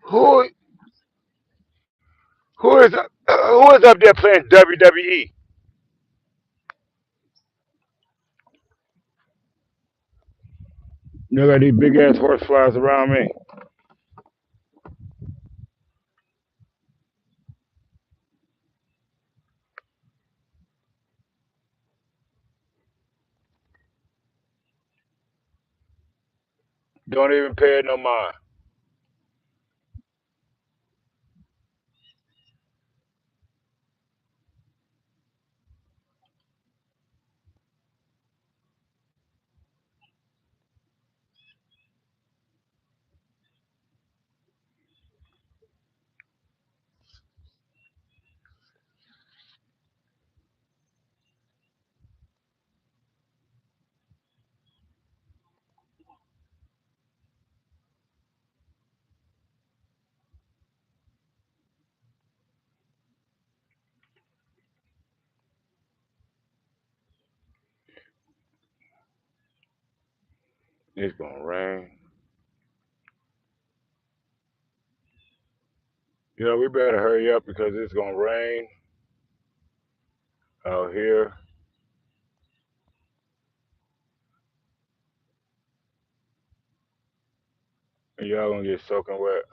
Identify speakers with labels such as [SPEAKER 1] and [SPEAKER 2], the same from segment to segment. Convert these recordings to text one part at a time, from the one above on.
[SPEAKER 1] Who who is up there playing WWE? You got these big ass horse flies around me. Don't even pay it no mind. It's gonna rain. We better hurry up because it's gonna rain out here, and y'all gonna get soaking wet.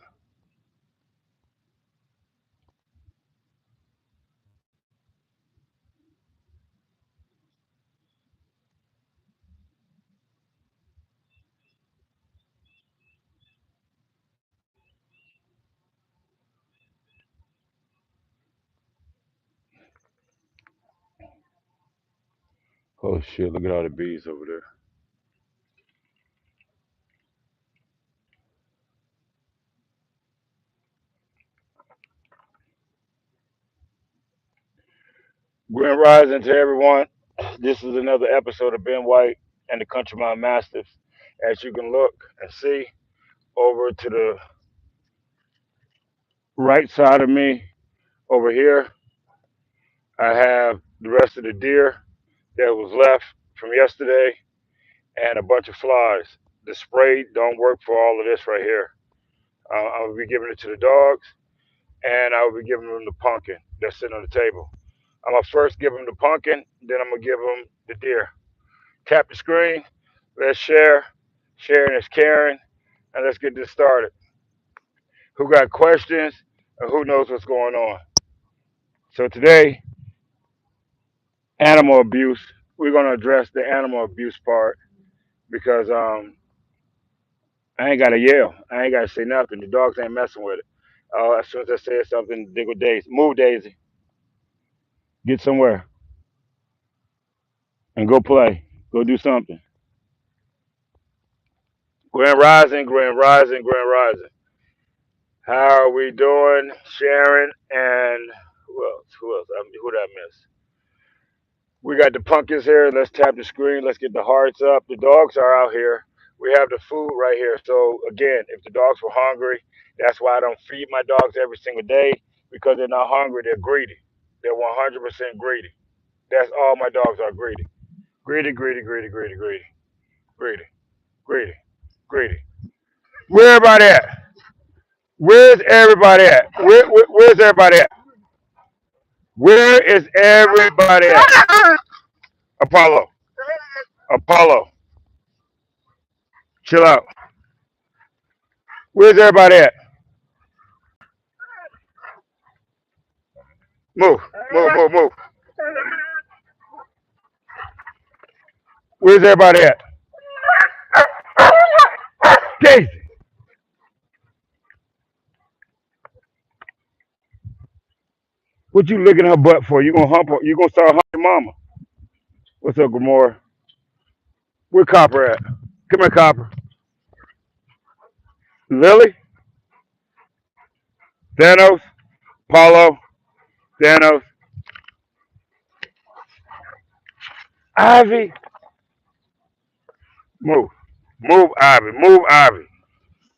[SPEAKER 1] Oh shit! Look at all the bees over there. Grand rising to everyone. This is another episode of Ben White and the Country Mile Mastiffs. As you can look and see over to the right side of me, over here, I have the rest of the deer that was left from yesterday and a bunch of flies. The spray don't work for all of this right here. I will be giving it to the dogs, and I will be giving them the pumpkin that's sitting on the table. I'm gonna first give them the pumpkin, then I'm gonna give them the deer. Tap the screen. Let's share. Sharing is caring, and let's get this started. Who got questions and who knows what's going on? So today, animal abuse. We're gonna address the animal abuse part because I ain't gotta yell. I ain't gotta say nothing. The dogs ain't messing with it. As soon as I say something, they go Daisy. Move, Daisy. Get somewhere and go play. Go do something. Grand Rising, Grand Rising, Grand Rising. How are we doing? Sharon and who else? Who else? Who did I miss? We got the pumpkins here. Let's tap the screen. Let's get the hearts up. The dogs are out here. We have the food right here. So again, if the dogs were hungry, that's why I don't feed my dogs every single day because they're not hungry. They're greedy. They're 100% greedy. That's all my dogs are greedy. Greedy, greedy, greedy, greedy, greedy, greedy, greedy, greedy. Where everybody at? Where's everybody at? Where's everybody at? Where is everybody at? Apollo. Apollo. Chill out. Where's everybody at? Move. Move, move, move. Where's everybody at? Daisy. What you licking her butt for? You gonna hump her? You gonna start humping mama? What's up, Gamora? Where Copper at? Come here, Copper. Lily? Thanos? Paulo? Thanos? Ivy? Move. Move, Ivy. Move, Ivy.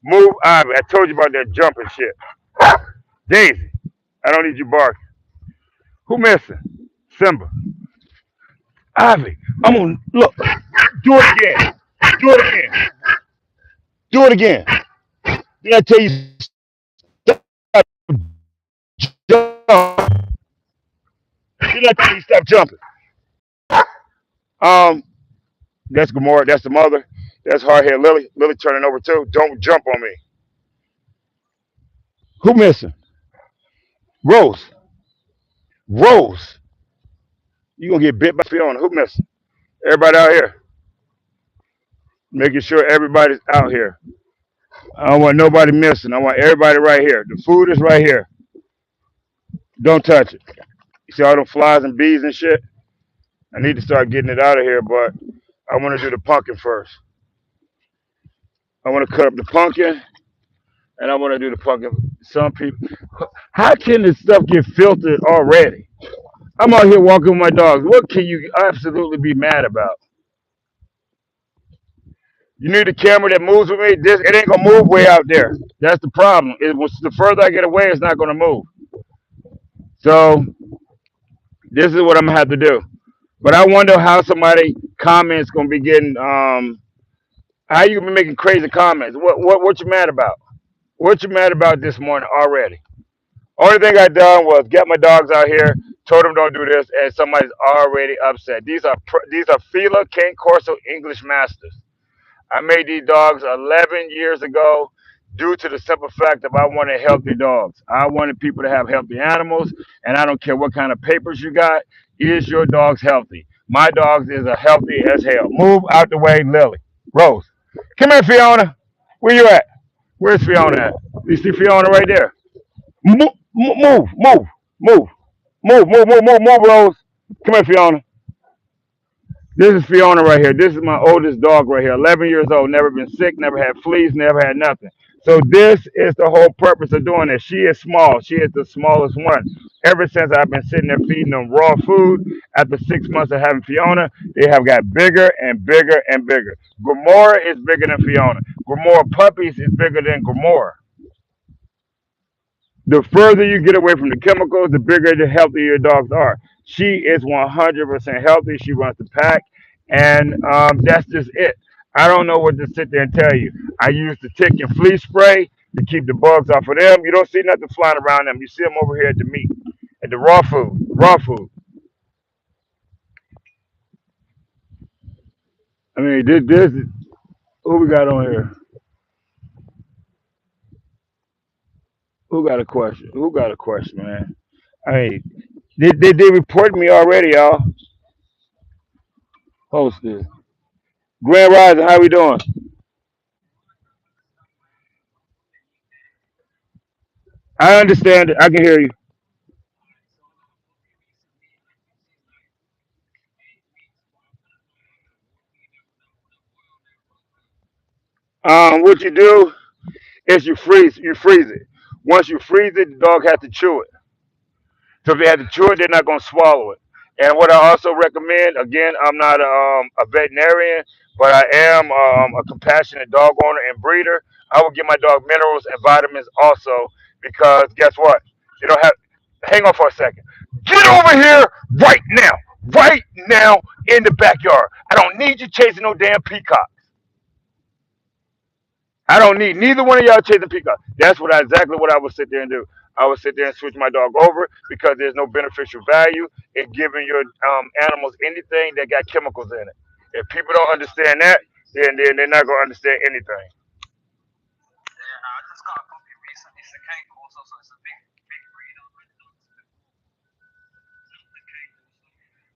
[SPEAKER 1] Move, Ivy. I told you about that jumping shit. Daisy. I don't need you barking. Who missing? Simba. Ivy. I'm gonna look. Do it again. Do it again. Do it again. Did I tell you? I thought you stopped jumping. Um, that's Gamora. That's the mother. That's hardhead Lily. Lily turning over too. Don't jump on me. Who missing? Rose. Rose. You gonna get bit by Fiona? Who missing? Everybody out here. Making sure everybody's out here. I don't want nobody missing. I want everybody right here. The food is right here. Don't touch it. You see all them flies and bees and shit? I need to start getting it out of here, but I want to do the pumpkin first. I want to cut up the pumpkin, and I want to do the pumpkin. Some people, how can this stuff get filtered already? I'm out here walking with my dogs. What can you absolutely be mad about? You need a camera that moves with me. This it ain't gonna move way out there. That's the problem. The further I get away, it's not gonna move. So this is what I'm gonna have to do. But I wonder how somebody comments gonna be getting how you be making crazy comments. What you mad about? What you mad about this morning already? Only thing I done was get my dogs out here, told them don't do this, and somebody's already upset. These are Fila Cane Corso English Masters. I made these dogs 11 years ago due to the simple fact that I wanted healthy dogs. I wanted people to have healthy animals, and I don't care what kind of papers you got. Is your dogs healthy? My dogs is a healthy as hell. Move out the way, Lily. Rose. Come here, Fiona. Where you at? Where's Fiona at? You see Fiona right there? Move, move, move, move, move, Rose. Come here, Fiona. This is Fiona right here. This is my oldest dog right here. 11 years old. Never been sick. Never had fleas. Never had nothing. So this is the whole purpose of doing this. She is small. She is the smallest one. Ever since I've been sitting there feeding them raw food, after 6 months of having Fiona, they have got bigger and bigger and bigger. Gamora is bigger than Fiona. Gamora puppies is bigger than Gamora. The further you get away from the chemicals, the bigger, the healthier your dogs are. She is 100% healthy. She runs the pack, and that's just it. I don't know what to sit there and tell you. I use the tick and flea spray to keep the bugs off of them. You don't see nothing flying around them. You see them over here at the meat, at the raw food. Raw food. I mean, this who we got on here? Who got a question? Who got a question, man? I mean, they reported me already, y'all. Post this. Grand Rising, how we doing? I understand it. I can hear you. What you do is you freeze it. Once you freeze it, the dog has to chew it. So if they have to chew it, they're not going to swallow it. And what I also recommend, again, I'm not a veterinarian, but I am a compassionate dog owner and breeder. I will give my dog minerals and vitamins also because guess what? You don't have. Hang on for a second. Get over here right now in the backyard. I don't need you chasing no damn peacock. I don't need neither one of y'all chasing peacock. That's exactly what I would sit there and do. I would sit there and switch my dog over because there's no beneficial value in giving your animals anything that got chemicals in it. If people don't understand that, then they're not gonna understand anything.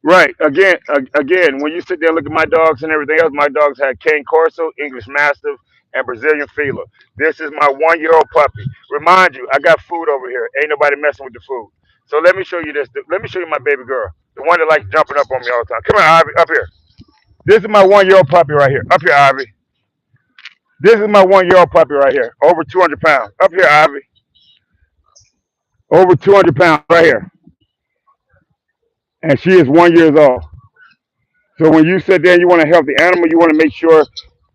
[SPEAKER 1] Right. Again, when you sit there and look at my dogs and everything else, my dogs had Cane Corso, English Mastiff, and Brazilian Fila. This is my 1 year old puppy. Remind you, I got food over here. Ain't nobody messing with the food. So let me show you this. Let me show you my baby girl, the one that likes jumping up on me all the time. Come here, Ivy, up here. This is my 1 year old puppy right here. Up here, Ivy. This is my 1 year old puppy right here. Over 200 pounds. Up here, Ivy. Over 200 pounds right here. And she is 1 year old. So when you sit there and you want to help the animal, you want to make sure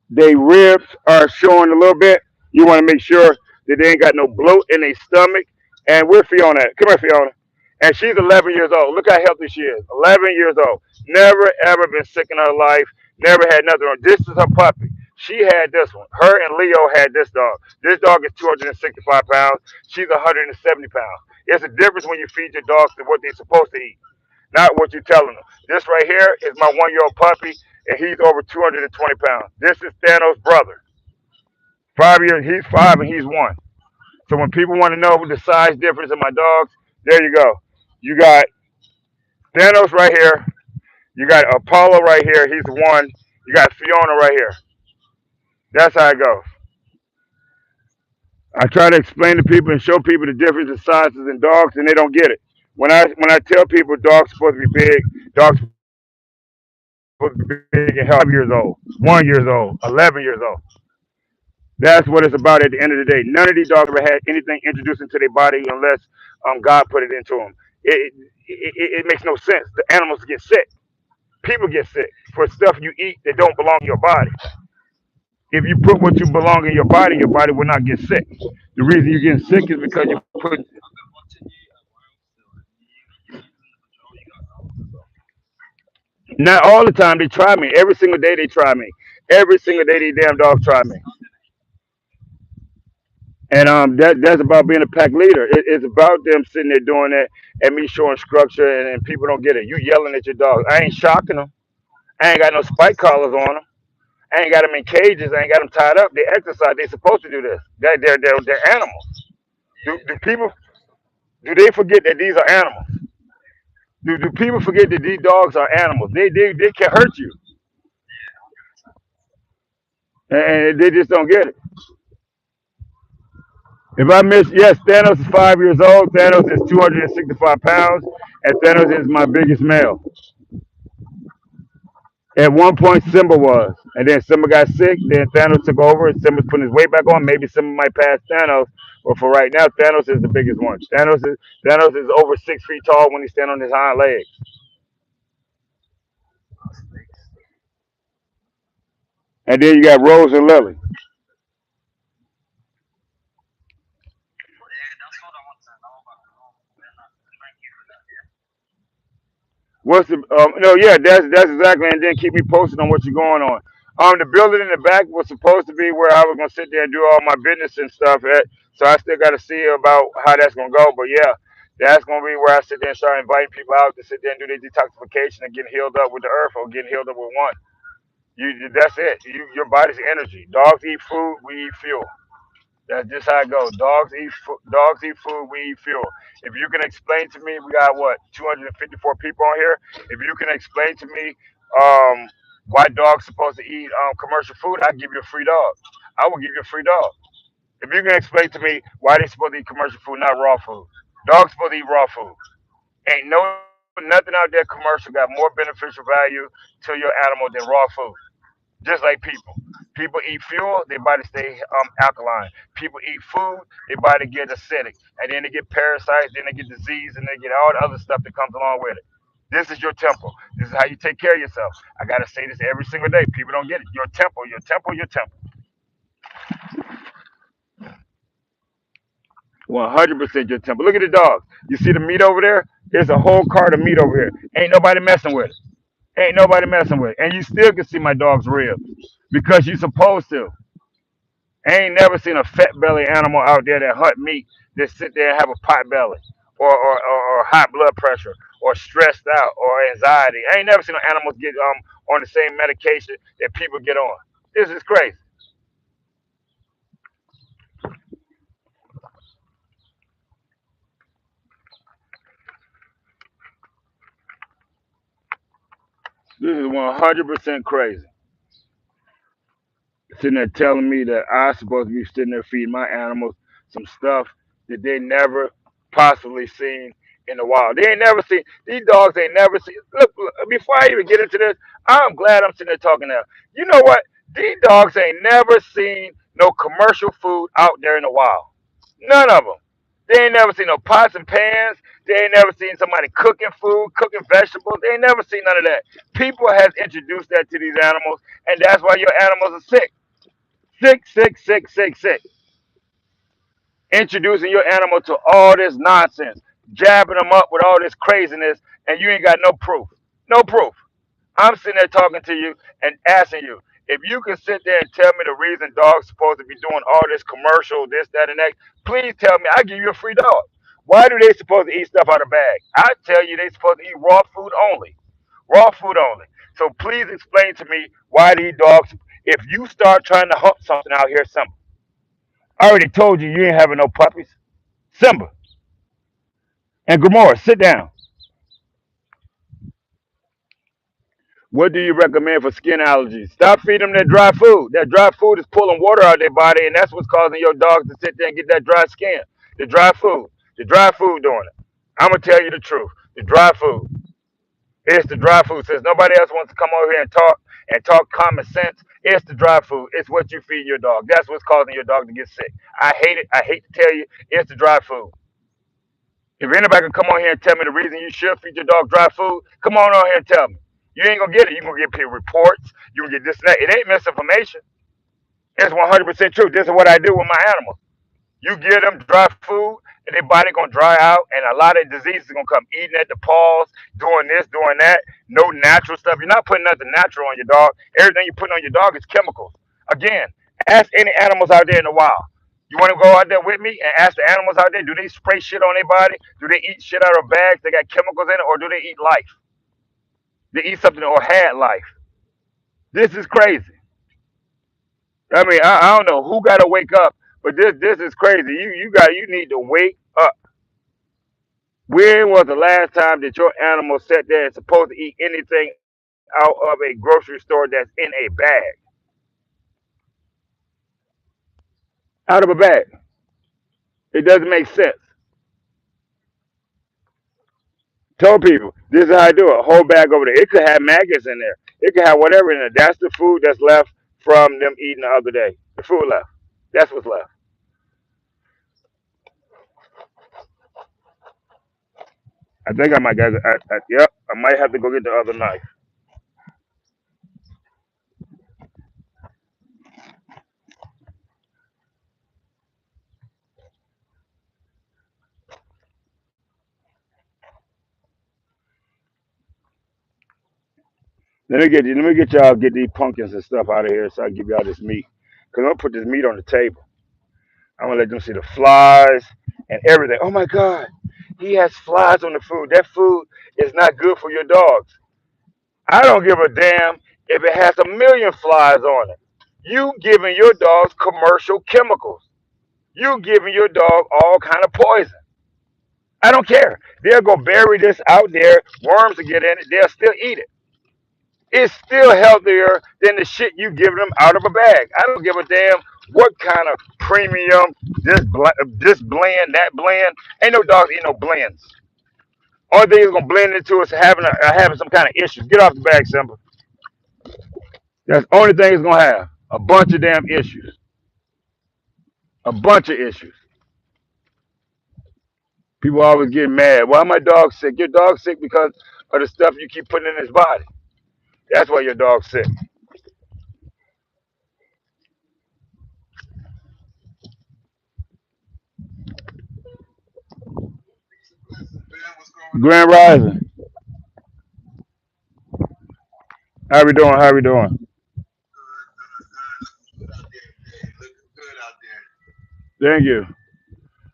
[SPEAKER 1] their ribs are showing a little bit. You want to make sure that they ain't got no bloat in their stomach. And where Fiona at? Come here, Fiona. And she's 11 years old. Look how healthy she is. 11 years old. Never, ever been sick in her life. Never had nothing wrong. This is her puppy. She had this one. Her and Leo had this dog. This dog is 265 pounds. She's 170 pounds. It's a difference when you feed your dogs to what they're supposed to eat. not what you're telling them. This right here is my 1 year old puppy, and he's over 220 pounds. This is Thanos' brother. 5 years, he's five and he's one. So when people want to know the size difference of my dogs, there you go. You got Thanos right here. You got Apollo right here. He's one. You got Fiona right here. That's how it goes. I try to explain to people and show people the difference in sizes in dogs, and they don't get it. When I tell people dogs supposed to be big, dogs supposed to be big and healthy. 5 years old, 1 years old, 11 years old. That's what it's about at the end of the day. None of these dogs ever had anything introduced into their body unless God put it into them. It makes no sense. The animals get sick. People get sick for stuff you eat that don't belong in your body. If you put what you belong in your body will not get sick. The reason you're getting sick is because you put. Not all the time. They try me. Every single day they try me. Every single day these damn dogs try me. And that's about being a pack leader. It's about them sitting there doing that and me showing structure and people don't get it. You yelling at your dog. I ain't shocking them. I ain't got no spike collars on them. I ain't got them in cages. I ain't got them tied up. They exercise. They supposed to do this. They're animals. Do people do they forget that these are animals? Do people forget that these dogs are animals? They can hurt you, and they just don't get it. If I miss, yes, Thanos is 5 years old. Thanos is 265 pounds, and Thanos is my biggest male. At one point, Simba was, and then Simba got sick. Then Thanos took over, and Simba's putting his weight back on. Maybe Simba might pass Thanos, but for right now, Thanos is the biggest one. Thanos is over 6 feet tall when he stands on his hind legs. And then you got Rose and Lily. What's the no? Yeah, that's exactly. And then keep me posted on what you're going on. The building in the back was supposed to be where I was gonna sit there and do all my business and stuff at. So I still got to see about how that's gonna go. But yeah, that's gonna be where I sit there and start inviting people out to sit there and do their detoxification and getting healed up with the earth or getting healed up with one. That's it. Your body's energy. Dogs eat food. We eat fuel. That's just how it goes. Dogs eat food. We eat fuel. If you can explain to me, we got what 254 people on here. If you can explain to me why dogs supposed to eat commercial food, I'll give you a free dog. I will give you a free dog. If you can explain to me why they supposed to eat commercial food, not raw food. Dogs supposed to eat raw food. Ain't no nothing out there commercial got more beneficial value to your animal than raw food. Just like people. People eat fuel, their body stay alkaline. People eat food, their body get acidic, and then they get parasites, then they get disease, and they get all the other stuff that comes along with it. This is your temple. This is how you take care of yourself. I gotta say this every single day. People don't get it. Your temple, your temple, your temple. 100% your temple. Look at the dogs. You see the meat over there? There's a whole cart of meat over here. Ain't nobody messing with it. Ain't nobody messing with it. And you still can see my dog's ribs because you supposed to. I ain't never seen a fat belly animal out there that hunt meat that sit there and have a pot belly or high blood pressure or stressed out or anxiety. I ain't never seen no animals get on the same medication that people get on. This is crazy. This is 100% crazy. Sitting there telling me that I supposed to be sitting there feeding my animals some stuff that they never possibly seen in the wild. They ain't never seen these dogs. Ain't never seen. Look, before I even get into this, I'm glad I'm sitting there talking now. You know what? These dogs ain't never seen no commercial food out there in the wild. None of them. They ain't never seen no pots and pans. They ain't never seen somebody cooking food, cooking vegetables. They ain't never seen none of that. People has introduced that to these animals, and that's why your animals are sick. Sick, sick, sick, sick, sick. Introducing your animal to all this nonsense, jabbing them up with all this craziness, and you ain't got no proof. No proof. I'm sitting there talking to you and asking you if you can sit there and tell me the reason dogs supposed to be doing all this commercial, this, that, and that. Please tell me. I give you a free dog. Why do they supposed to eat stuff out of bag? I tell you, they supposed to eat raw food only. Raw food only. So please explain to me why these dogs. If you start trying to hump something out here, Simba, I already told you you ain't having no puppies. Simba and Gamora, sit down. What do you recommend for skin allergies? Stop feeding them that dry food. That dry food is pulling water out of their body, and that's what's causing your dogs to sit there and get that dry skin. The dry food. The dry food doing it. I'm gonna tell you the truth. The dry food. It's the dry food. Since nobody else wants to come over here and talk common sense, it's the dry food. It's what you feed your dog. That's what's causing your dog to get sick. I hate it. I hate to tell you, it's the dry food. If anybody can come on here and tell me the reason you should feed your dog dry food, come on here and tell me. You ain't gonna get it. You're gonna get reports. You gonna get this and that. It ain't misinformation. It's 100% true. This is what I do with my animals. You give them dry food, and their body gonna dry out, and a lot of diseases gonna come eating at the paws, doing this, doing that. No natural stuff. You're not putting nothing natural on your dog. Everything you put on your dog is chemicals. Again, ask any animals out there in the wild. You want to go out there with me and ask the animals out there, do they spray shit on their body? Do they eat shit out of bags that got chemicals in it, or do they eat life? They eat something or had life. This is crazy. I mean, I don't know who got to wake up, but this is crazy. You need to wake up. When was the last time that your animal sat there and supposed to eat anything out of a grocery store that's in a bag? Out of a bag. It doesn't make sense. Told people this is how I do it. A whole bag over there. It could have maggots in there. It could have whatever in there. That's the food that's left from them eating the other day. The food left. That's what's left. I think I might get. Yep. I might have to go get the other knife. Let me get y'all get these pumpkins and stuff out of here so I can give y'all this meat. Cause I'm gonna put this meat on the table. I'm gonna let them see the flies and everything. Oh my God, he has flies on the food. That food is not good for your dogs. I don't give a damn if it has a million flies on it. You giving your dogs commercial chemicals. You giving your dog all kind of poison. I don't care. They'll go bury this out there. Worms will get in it. They'll still eat it. It's still healthier than the shit you give them out of a bag. I don't give a damn what kind of premium this blend, that blend. Ain't no dogs eat no blends. Only thing is gonna blend into is having some kind of issues. Get off the bag, Simba. That's the only thing it's gonna have. A bunch of damn issues. A bunch of issues. People always get mad. Why my dog sick? Your dog's sick because of the stuff you keep putting in his body. That's why your dog's sick. Grand Rising. How we doing? How we doing? Thank you.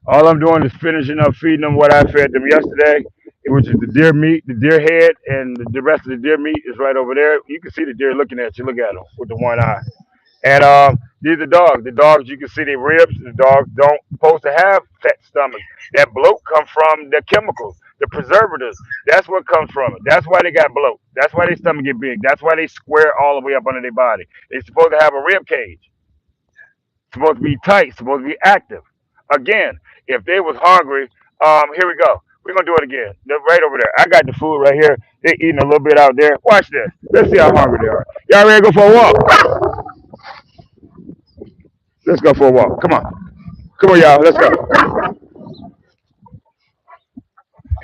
[SPEAKER 1] All I'm doing is finishing up feeding them what I fed them yesterday, which is the deer meat, the deer head, and the rest of the deer meat is right over there. You can see the deer looking at you. Look at them with the one eye. And these are dogs. The dogs, you can see their ribs. The dogs don't supposed to have fat stomachs. That bloat comes from the chemicals, the preservatives. That's what comes from it. That's why they got bloat. That's why their stomach get big. That's why they square all the way up under their body. They're supposed to have a rib cage. Supposed to be tight. Supposed to be active. Again, if they was hungry, here we go. We're gonna do it again. They're right over there. I got the food right here. They're eating a little bit out there. Watch this. Let's see how hungry they are. Y'all ready to go for a walk? Let's go for a walk. Come on. Come on, y'all. Let's go.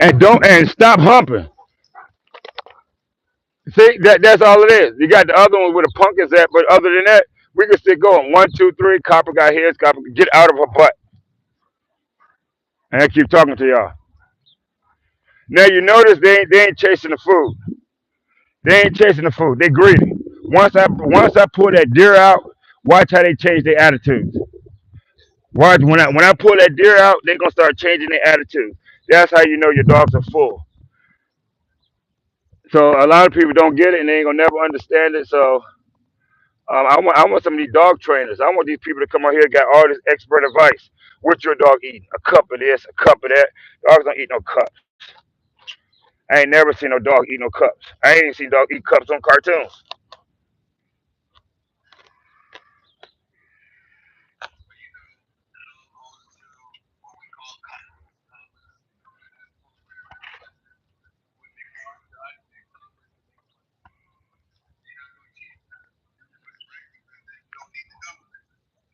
[SPEAKER 1] And stop humping. See, that's all it is. You got the other one where the punk is at, but other than that, we can still going. One, two, three. Copper got his. Copper, get out of her butt. And I keep talking to y'all. Now you notice they ain't chasing the food. They ain't chasing the food. They greedy. Once I pull that deer out, watch how they change their attitudes. Watch when I pull that deer out, they're gonna start changing their attitude. That's how you know your dogs are full. So a lot of people don't get it and they ain't gonna never understand it. So I want some of these dog trainers. I want these people to come out here and got all this expert advice. What your dog eating? A cup of this, a cup of that. Dogs don't eat no cups. I ain't never seen no dog eat no cups. I ain't even seen dog eat cups on cartoons.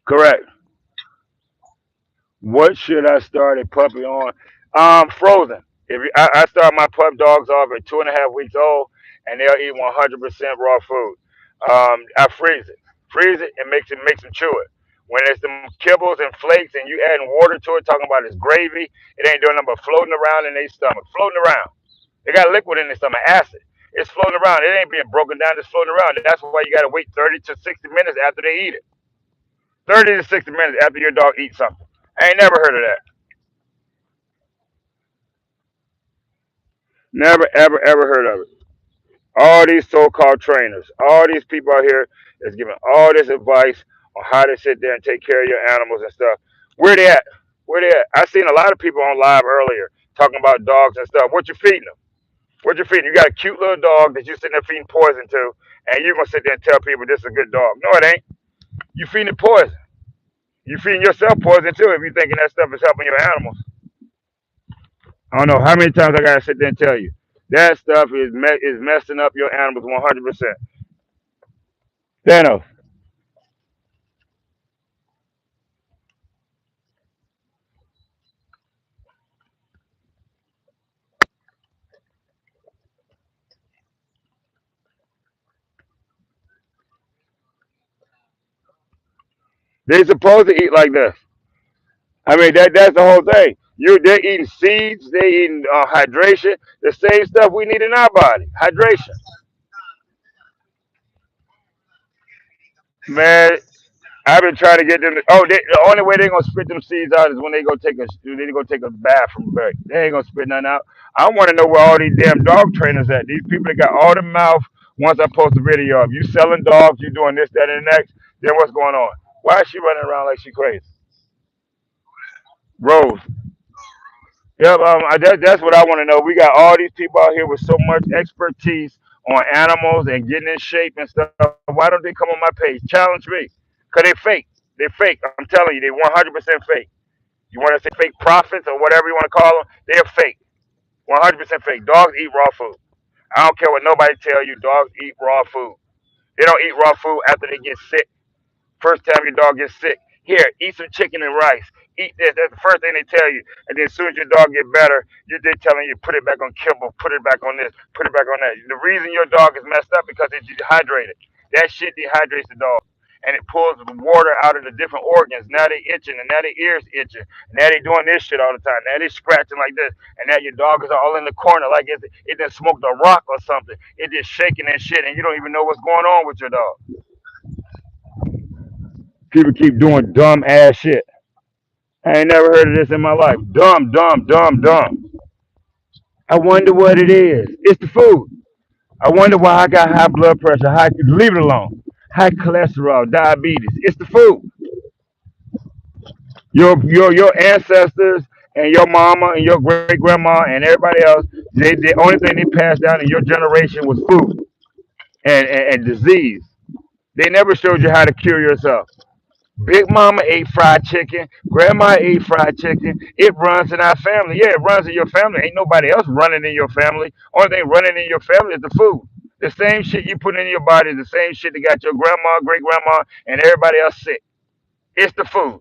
[SPEAKER 1] Correct. What should I start a puppy on? Frozen. I start my pup dogs off at 2.5 weeks old, and they'll eat 100% raw food. I freeze it, and makes them chew it. When it's them kibbles and flakes, and you adding water to it, talking about it's gravy, it ain't doing nothing but floating around in their stomach, floating around. They got liquid in their stomach, acid. It's floating around. It ain't being broken down. It's floating around. That's why you got to wait 30 to 60 minutes after they eat it. 30 to 60 minutes after your dog eats something. I ain't never heard of that. Never, ever, ever heard of it. All these so-called trainers, all these people out here is giving all this advice on how to sit there and take care of your animals and stuff. Where they at? Where they at? I seen a lot of people on live earlier talking about dogs and stuff. What you feeding them? What you feeding? You got a cute little dog that you sitting there feeding poison to, and you gonna sit there and tell people this is a good dog? No, it ain't. You feeding it poison. You feeding yourself poison too if you thinking that stuff is helping your animals. I don't know how many times I gotta sit there and tell you that stuff is messing up your animals 100%. Thanos, they supposed to eat like this. I mean that's the whole thing. They're eating seeds, they eating hydration, the same stuff we need in our body. Hydration, man. I've been trying to get them. The only way they're gonna spit them seeds out is when they go take a bath from break. They ain't gonna spit nothing out. I want to know where all these damn dog trainers at. These people that got all the mouth. Once I post a video of you selling dogs, you doing this, that, and the next. Then what's going on? Why is she running around like she crazy? Rose. Yep. That's what I want to know. We got all these people out here with so much expertise on animals and getting in shape and stuff. Why don't they come on my page? Challenge me. Cause they fake. They fake. I'm telling you, they 100% fake. You want to say fake prophets or whatever you want to call them? They're fake. 100% fake. Dogs eat raw food. I don't care what nobody tell you. Dogs eat raw food. They don't eat raw food after they get sick. First time your dog gets sick, here, eat some chicken and rice. Eat this. That's the first thing they tell you. And then as soon as your dog get better, they telling you put it back on kibble, put it back on this, put it back on that. The reason your dog is messed up because it's dehydrated. That shit dehydrates the dog. And it pulls the water out of the different organs. Now they itching, and now their ears itching. Now they doing this shit all the time. Now they scratching like this, and now your dog is all in the corner like it just smoked a rock or something. It just shaking and shit, and you don't even know what's going on with your dog. People keep doing dumb ass shit. I ain't never heard of this in my life. Dumb, dumb, dumb, dumb. I wonder what it is. It's the food. I wonder why I got high blood pressure. Leave it alone. High cholesterol, diabetes. It's the food. Your ancestors and your mama and your great grandma and everybody else, the only thing they passed down in your generation was food and disease. They never showed you how to cure yourself. Big Mama ate fried chicken. Grandma ate fried chicken. It runs in our family. Yeah, it runs in your family. Ain't nobody else running in your family. Only thing running in your family is the food. The same shit you put in your body is the same shit that got your grandma, great grandma, and everybody else sick. It's the food.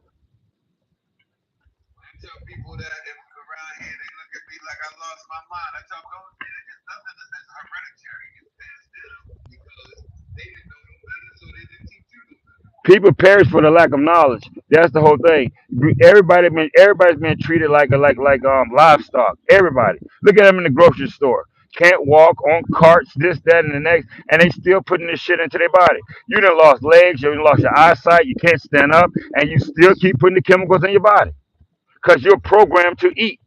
[SPEAKER 1] People perish for the lack of knowledge. That's the whole thing. Everybody's been treated like livestock. Everybody. Look at them in the grocery store. can't walk on carts, this, that, and the next, and they still putting this shit into their body. You done lost legs, you done lost your eyesight, you can't stand up, and you still keep putting the chemicals in your body because you're programmed to eat.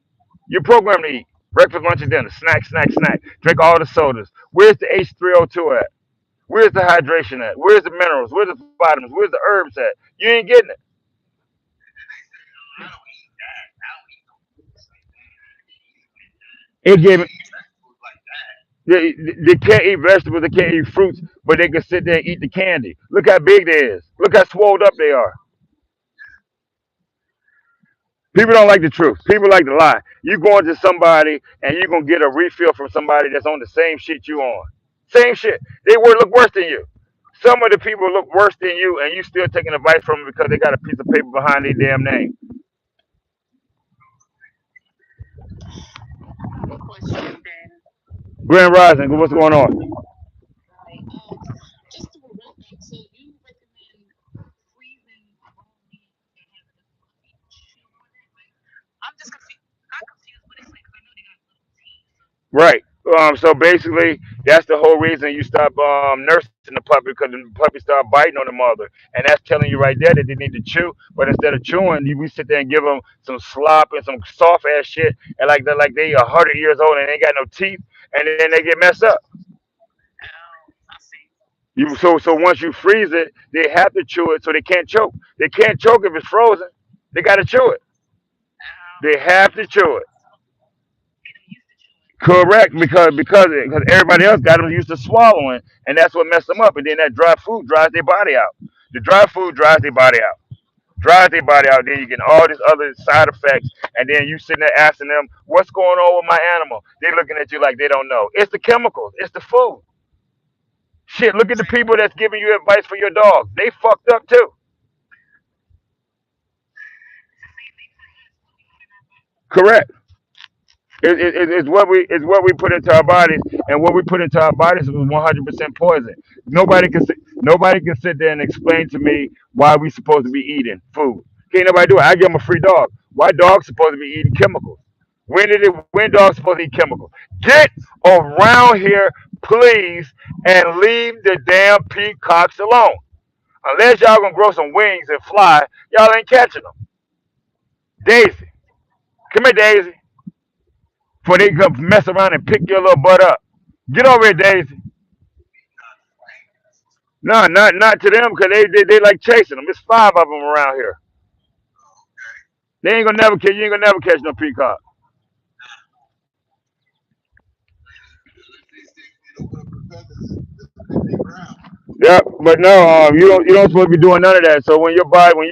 [SPEAKER 1] You're programmed to eat. Breakfast, lunch, and dinner. Snack, snack, snack. Drink all the sodas. Where's the H3O2 at? Where's the hydration at? Where's the minerals? Where's the vitamins? Where's the herbs at? You ain't getting it. It gave it. They can't eat vegetables, they can't eat fruits, but they can sit there and eat the candy. Look how big they is. Look how swelled up they are. People don't like the truth. People like to lie. You going to somebody and you're gonna get a refill from somebody that's on the same shit you on. Same shit. They would look worse than you. Some of the people look worse than you, and you still taking advice from them because they got a piece of paper behind their damn name. Grand Rising, what's going on? Right. So basically, that's the whole reason you stop nursing the puppy because the puppy start biting on the mother, and that's telling you right there that they need to chew. But instead of chewing, we sit there and give them some slop and some soft ass shit, and like they 100 years old and they ain't got no teeth, and then they get messed up. So once you freeze it, they have to chew it, so they can't choke. They can't choke if it's frozen. They got to chew it. They have to chew it. Correct, because everybody else got them used to swallowing, and that's what messed them up. And then that dry food dries their body out. The dry food dries their body out, dries their body out. Then you get all these other side effects, and then you sitting there asking them, "What's going on with my animal?" They looking at you like they don't know. It's the chemicals. It's the food. Shit, look at the people that's giving you advice for your dog. They fucked up too. Correct. It's what we put into our bodies, and what we put into our bodies was 100% poison. Nobody can sit there and explain to me why we supposed to be eating food. Can't nobody do it. I give them a free dog. Why dogs supposed to be eating chemicals? When dogs supposed to eat chemicals? Get around here, please, and leave the damn peacocks alone. Unless y'all gonna grow some wings and fly, y'all ain't catching them. Daisy, come here, Daisy. Before they come mess around and pick your little butt up. Get over here, Daisy. No, not to them, because they like chasing them. There's five of them around here. They ain't gonna never catch you. Ain't gonna never catch no peacock. Yeah, but no, you don't supposed to be doing none of that. So when you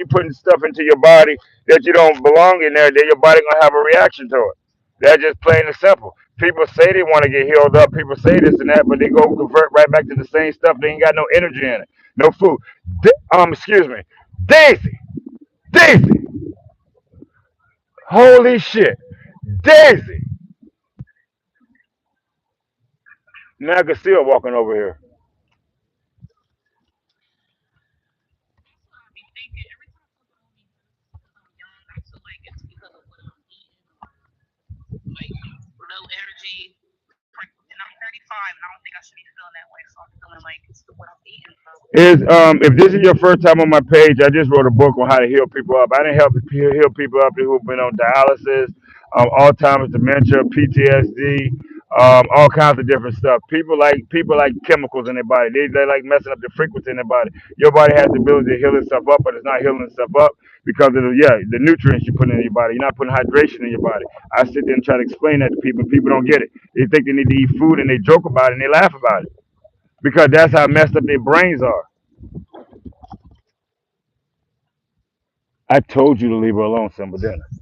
[SPEAKER 1] putting stuff into your body that you don't belong in there, then your body gonna have a reaction to it. That's just plain and simple. People say they want to get healed up. People say this and that, but they go convert right back to the same stuff. They ain't got no energy in it, no food. Excuse me, Daisy, Daisy, holy shit, Daisy. Now I can see her walking over here. Is if this is your first time on my page, I just wrote a book on how to heal people up. I didn't help heal people up who've been on dialysis, Alzheimer's, dementia, PTSD, all kinds of different stuff. People like chemicals in their body. They like messing up the frequency in their body. Your body has the ability to heal itself up, but it's not healing itself up because of the nutrients you put in your body. You're not putting hydration in your body. I sit there and try to explain that to people. People don't get it. They think they need to eat food and they joke about it and they laugh about it because that's how messed up their brains are. I told you to leave her alone, Simba, didn't I?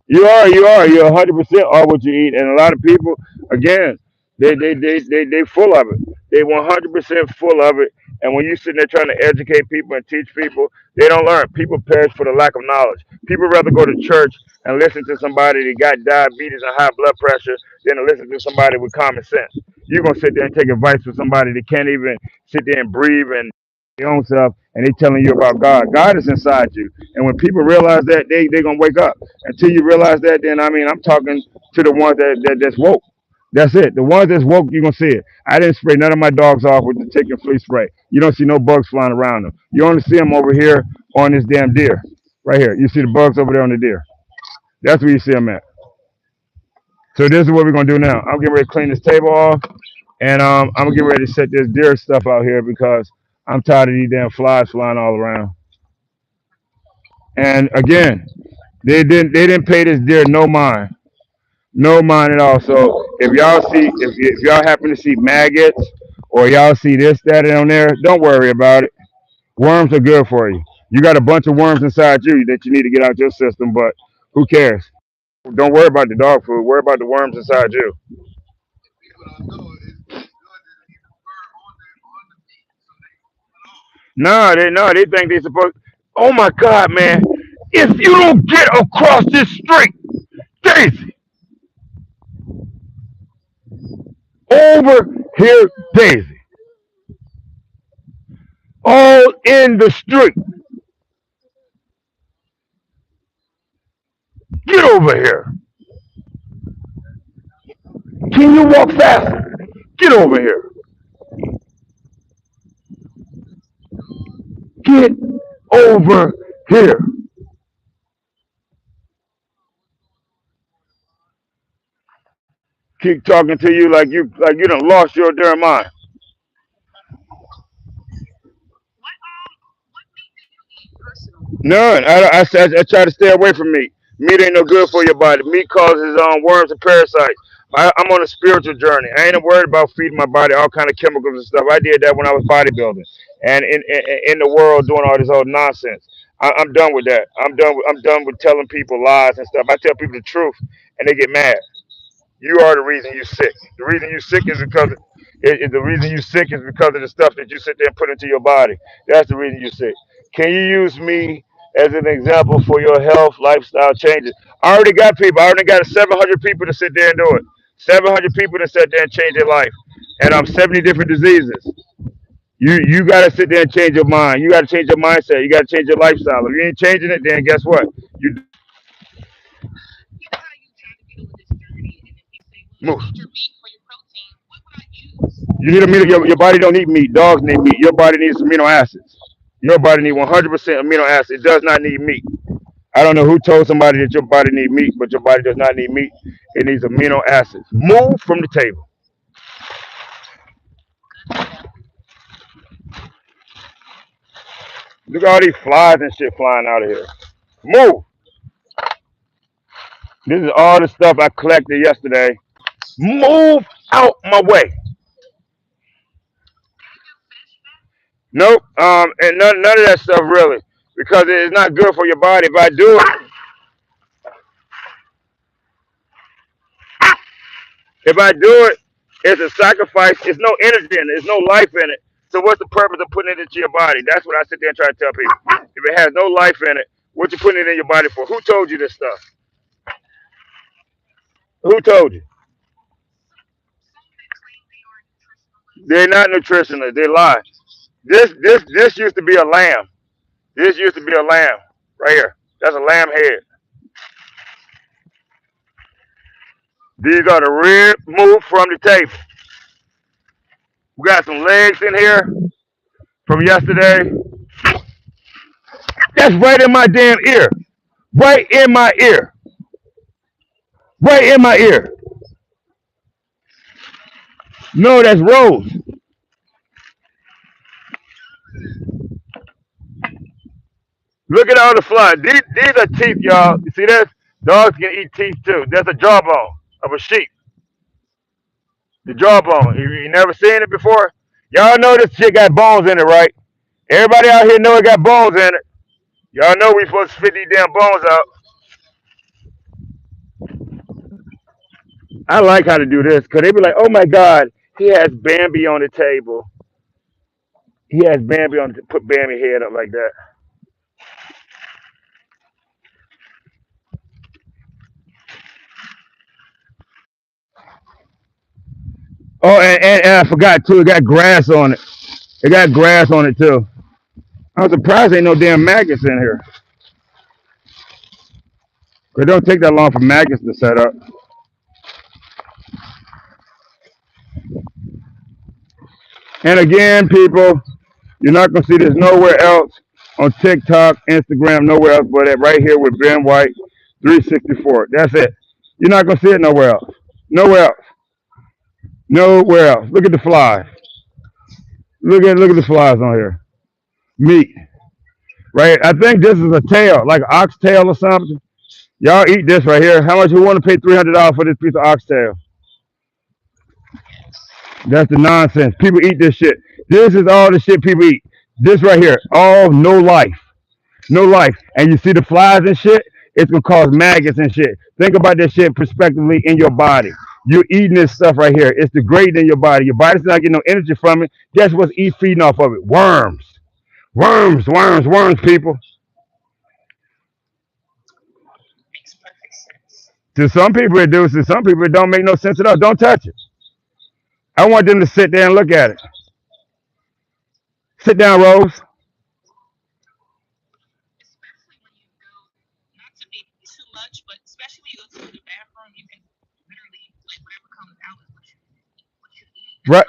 [SPEAKER 1] You're 100% are what you eat, and a lot of people, again, they full of it. They 100% full of it, and when you sitting there trying to educate people and teach people, they don't learn. People perish for the lack of knowledge. People rather go to church and listen to somebody that got diabetes and high blood pressure than to listen to somebody with common sense. You're gonna sit there and take advice from somebody that can't even sit there and breathe and your own self, and they telling you about God. God is inside you, and when people realize that, they gonna wake up. Until you realize that, then I mean, I'm talking to the ones that's woke. That's it. The ones that's woke, you're gonna see it. I didn't spray none of my dogs off with the tick and flea spray. You don't see no bugs flying around them. You only see them over here on this damn deer. Right here. You see the bugs over there on the deer. That's where you see them at. So this is what we're gonna do now. I'm getting ready to clean this table off, and I'm gonna get ready to set this deer stuff out here because I'm tired of these damn flies flying all around. And again, they didn't pay this deer no mind. No mind at all. So if y'all see if y'all happen to see maggots or y'all see this, that, and on there, don't worry about it. Worms are good for you. You got a bunch of worms inside you that you need to get out your system, but who cares? Don't worry about the dog food. Worry about the worms inside you. No, they think they supposed. Oh my God, man! If you don't get across this street, Daisy, over here, Daisy, all in the street. Get over here. Can you walk faster? Get over here. Get over here. Keep talking to you like you done lost your damn mind. None. I try to stay away from meat. Meat ain't no good for your body. Meat causes worms and parasites. I'm on a spiritual journey. I ain't worried about feeding my body all kind of chemicals and stuff. I did that when I was bodybuilding and in the world doing all this old nonsense. I'm done with that. I'm done with telling people lies and stuff. I tell people the truth and they get mad. You are the reason you're sick. The reason you're sick is because the reason you're sick is because of the stuff that you sit there and put into your body. That's the reason you're sick. Can you use me as an example for your health lifestyle changes? I already got people. I already got 700 people to sit there and do it. 700 people to sit there and change their life, and 70 different diseases. You got to sit there and change your mind. You got to change your mindset. You got to change your lifestyle. If you ain't changing it, then guess what? You move. You need amino. Your body don't need meat. Dogs need meat. Your body needs amino acids. Your body needs 100% amino acids. It does not need meat. I don't know who told somebody that your body need meat, but your body does not need meat. It needs amino acids. Move from the table. Look at all these flies and shit flying out of here. Move. This is all the stuff I collected yesterday. Move out my way. Nope. And none of that stuff really, because it's not good for your body. If I do it, it's a sacrifice. It's no energy in it. There's no life in it. So what's the purpose of putting it into your body? That's what I sit there and try to tell people. If it has no life in it, what you putting it in your body for? Who told you this stuff? Who told you? They're not nutritionists. They lie. This used to be a lamb. This used to be a lamb right here. That's a lamb head. These are the ribs moved from the table. We got some legs in here from yesterday. That's right in my damn ear. Right in my ear. Right in my ear. No, that's Rose. Look at all the flies. These are teeth, y'all. You see this? Dogs can eat teeth too. That's a jawbone of a sheep. The jawbone. You never seen it before? Y'all know this shit got bones in it, right? Everybody out here know it got bones in it. Y'all know we supposed to spit these damn bones out. I like how to do this because they be like, oh my God, he has Bambi on the table. He has Bambi on the put Bambi head up like that. Oh, and I forgot too, it got grass on it. It got grass on it too. I'm surprised ain't no damn maggots in here. It don't take that long for maggots to set up. And again, people, you're not gonna see this nowhere else on TikTok, Instagram, nowhere else but it right here with Ben White 364. That's it. You're not gonna see it nowhere else. Nowhere else. Nowhere else. Look at the flies. Look at the flies on here. Meat. Right? I think this is a tail, like an oxtail or something. Y'all eat this right here. How much you want to pay $300 for this piece of oxtail? That's the nonsense. People eat this shit. This is all the shit people eat. This right here, all no life. No life. And you see the flies and shit, it's gonna cause maggots and shit. Think about this shit prospectively in your body. You're eating this stuff right here. It's degrading in your body. Your body's not getting no energy from it. Guess what's feeding off of it? Worms. Worms, worms, worms, people. To some people it do. To some people it don't make no sense at all. Don't touch it. I want them to sit there and look at it. Sit down, Rose. Right.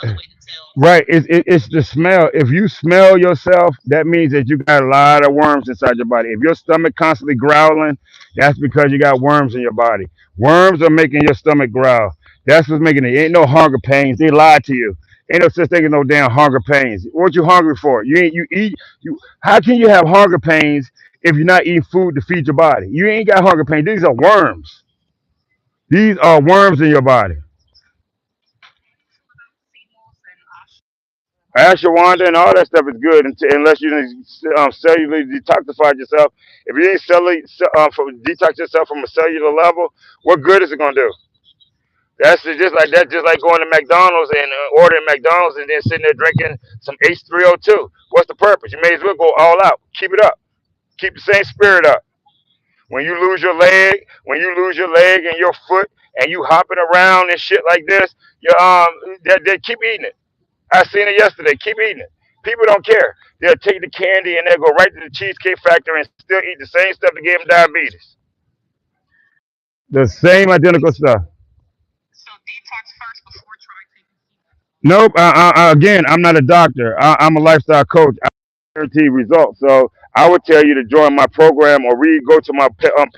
[SPEAKER 1] Right. It's the smell. If you smell yourself, that means that you got a lot of worms inside your body. If your stomach constantly growling, that's because you got worms in your body. Worms are making your stomach growl. That's what's making it. Ain't no hunger pains. They lied to you. Ain't no such thing as no damn hunger pains. What you hungry for? You ain't you eat you. How can you have hunger pains if you're not eating food to feed your body? You ain't got hunger pains. These are worms. These are worms in your body. Ashwagandha and all that stuff is good unless you cellularly detoxify yourself. If you ain't detox yourself from a cellular level, what good is it gonna do? That's just like that. Just like going to McDonald's and ordering McDonald's and then sitting there drinking some H3O2. What's the purpose? You may as well go all out. Keep it up. Keep the same spirit up. When you lose your leg and your foot and you hopping around and shit like this, they keep eating it. I seen it yesterday. Keep eating it. People don't care. They'll take the candy and they'll go right to the cheesecake factory and still eat the same stuff that gave them diabetes. The same identical stuff. Nope. Again, I'm not a doctor. I'm a lifestyle coach. I guarantee results. So I would tell you to join my program or go to my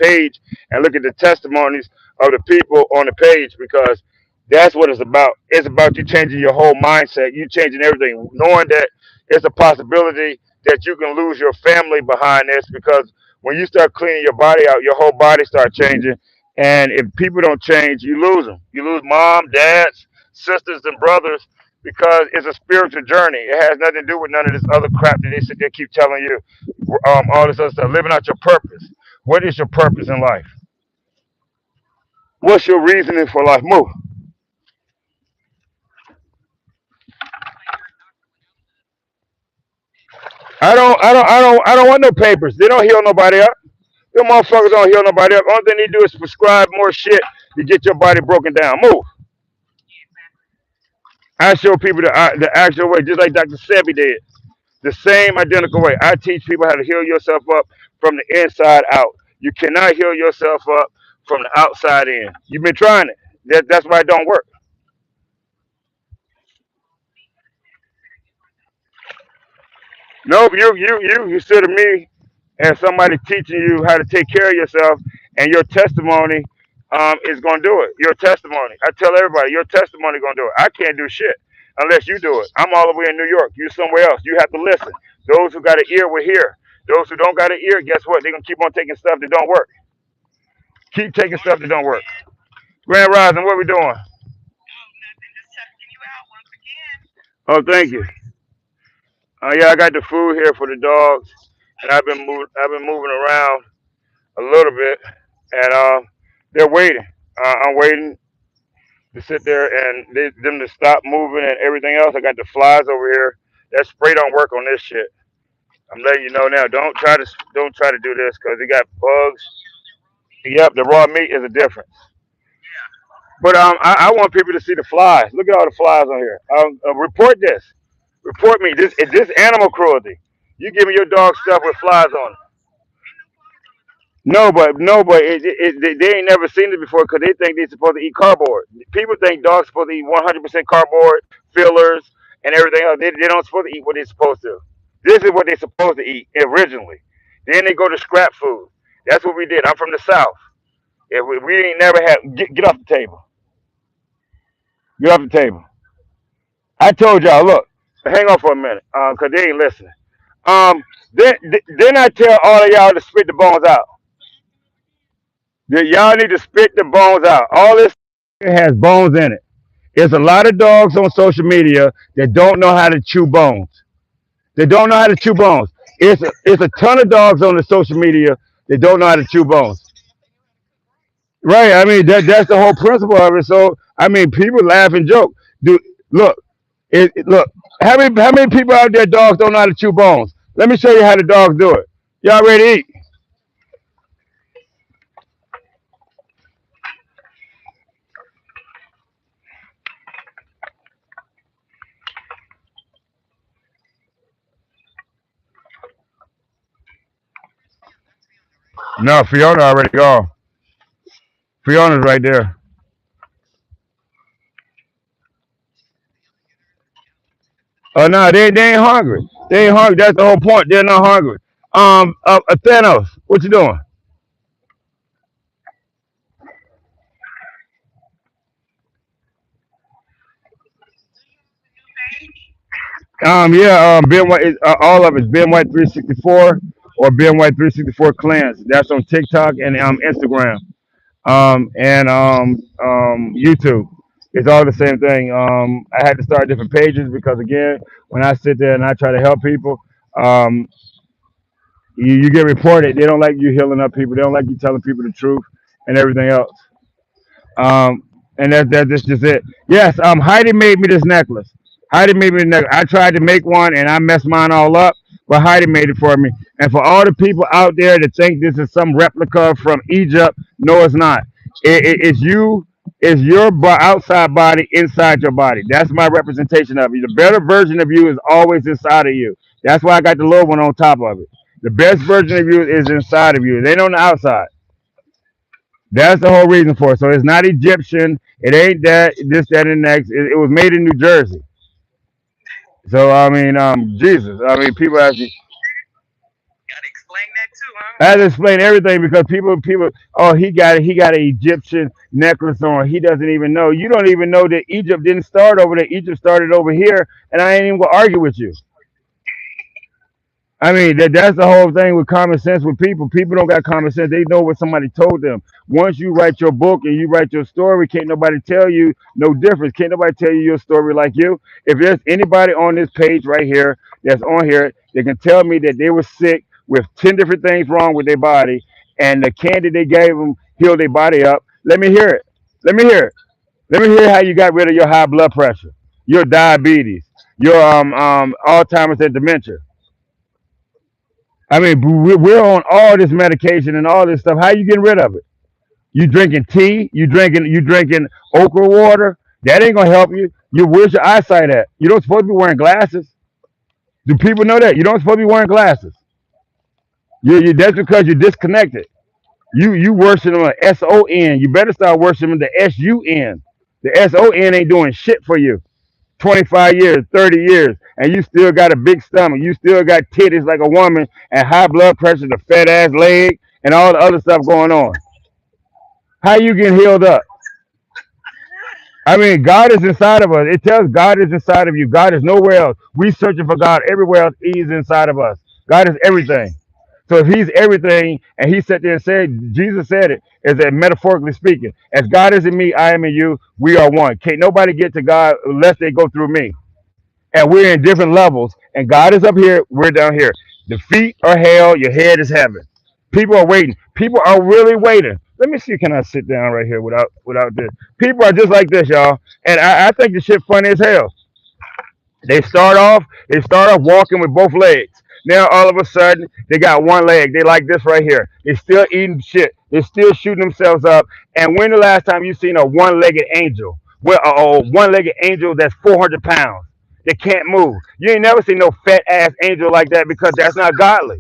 [SPEAKER 1] page and look at the testimonies of the people on the page because that's what it's about. It's about you changing your whole mindset. You changing everything, knowing that it's a possibility that you can lose your family behind this because when you start cleaning your body out, your whole body starts changing. And if people don't change, you lose them. You lose mom, dads, sisters, and brothers because it's a spiritual journey. It has nothing to do with none of this other crap that they sit there keep telling you. All this other stuff. Living out your purpose. What is your purpose in life? What's your reasoning for life? Move. I don't want no papers. They don't heal nobody up. Them motherfuckers don't heal nobody up. Only thing they do is prescribe more shit to get your body broken down. Move. I show people the actual way, just like Dr. Sebi did. The same identical way. I teach people how to heal yourself up from the inside out. You cannot heal yourself up from the outside in. You've been trying it. That's why it don't work. Nope, you consider me as somebody teaching you how to take care of yourself, and your testimony is gonna do it. Your testimony. I tell everybody, your testimony gonna do it. I can't do shit unless you do it. I'm all the way in New York. You somewhere else. You have to listen. Those who got an ear will hear. Those who don't got an ear, guess what? They're gonna keep on taking stuff that don't work. Keep taking stuff that don't work. Grand Rising, what we doing? Oh, thank you. Yeah, I got the food here for the dogs, and I've been moving around a little bit, and they're waiting. I'm waiting to sit there and them to stop moving and everything else. I got the flies over here. That spray don't work on this shit. I'm letting you know now. Don't try to do this because it got bugs. Yep, the raw meat is a difference. But I want people to see the flies. Look at all the flies on here. Report this. Report me. This animal cruelty. You giving your dog stuff with flies on it. No, but they ain't never seen it before because they think they're supposed to eat cardboard. People think dogs supposed to eat 100% cardboard, fillers, and everything else. They don't supposed to eat what they're supposed to. This is what they're supposed to eat originally. Then they go to scrap food. That's what we did. I'm from the South. If we ain't never had get off the table. Get off the table. I told y'all, look, hang on for a minute, cause they ain't listening. Um, then I tell all of y'all to spit the bones out. That y'all need to spit the bones out. All this has bones in it. There's a lot of dogs on social media that don't know how to chew bones. They don't know how to chew bones. It's a ton of dogs on the social media that don't know how to chew bones. Right. I mean that's the whole principle of it. So I mean people laugh and joke. Do look, look, how many people out there dogs don't know how to chew bones? Let me show you how the dogs do it. Y'all ready to eat? No, Fiona already gone. Fiona's right there. Oh no, they ain't hungry. They ain't hungry. That's the whole point. They're not hungry. Thanos, what you doing? Yeah, Ben White, all of it's Ben White 364 or Ben White 364 Clans. That's on TikTok and Instagram, and YouTube. It's all the same thing. I had to start different pages because again, when I sit there and I try to help people, um, you get reported. They don't like you healing up people. They don't like you telling people the truth and everything else. Um, and that's just it. Yes, Heidi made me this necklace. Heidi made me the necklace. I tried to make one and I messed mine all up, but Heidi made it for me. And for all the people out there that think this is some replica from Egypt, no, it's not. It's you. It's your outside body inside your body. That's my representation of you. The better version of you is always inside of you. That's why I got the little one on top of it. The best version of you is inside of you. It ain't on the outside. That's the whole reason for it. So it's not Egyptian. It ain't that, this, that, and next. It was made in New Jersey. So I mean, Jesus. I mean, people actually. I had to explain everything because people. Oh, he got an Egyptian necklace on. He doesn't even know. You don't even know that Egypt didn't start over there. Egypt started over here, and I ain't even gonna argue with you. I mean, that's the whole thing with common sense with people. People don't got common sense. They know what somebody told them. Once you write your book and you write your story, can't nobody tell you no difference. Can't nobody tell you your story like you. If there's anybody on this page right here that's on here, they can tell me that they were sick with 10 different things wrong with their body and the candy they gave them healed their body up. Let me hear it. Let me hear it. Let me hear how you got rid of your high blood pressure, your diabetes, your Alzheimer's and dementia. I mean, we're on all this medication and all this stuff. How you getting rid of it? You drinking tea? You drinking okra water? That ain't gonna help you. Where's your eyesight at? You don't supposed to be wearing glasses. Do people know that? You don't supposed to be wearing glasses. That's because you're disconnected. You worshiping the SON. You better start worshiping the SUN. The SON ain't doing shit for you. 25 years, 30 years, and you still got a big stomach. You still got titties like a woman and high blood pressure, the fat ass leg, and all the other stuff going on. How you getting healed up? I mean, God is inside of us. It tells God is inside of you. God is nowhere else. We searching for God everywhere else. He's inside of us. God is everything. So if He's everything, and He sat there and said, Jesus said it, is that metaphorically speaking, as God is in me, I am in you. We are one. Can't nobody get to God unless they go through me. And we're in different levels. And God is up here, we're down here. The feet are hell, your head is heaven. People are waiting. People are really waiting. Let me see, can I sit down right here without this? People are just like this, y'all. And I think the shit funny as hell. They start off walking with both legs. Now all of a sudden they got one leg. They like this right here. They still eating shit. They're still shooting themselves up. And when the last time you seen a one-legged angel? Well, a one-legged angel that's 400 pounds. They can't move. You ain't never seen no fat ass angel like that because that's not godly.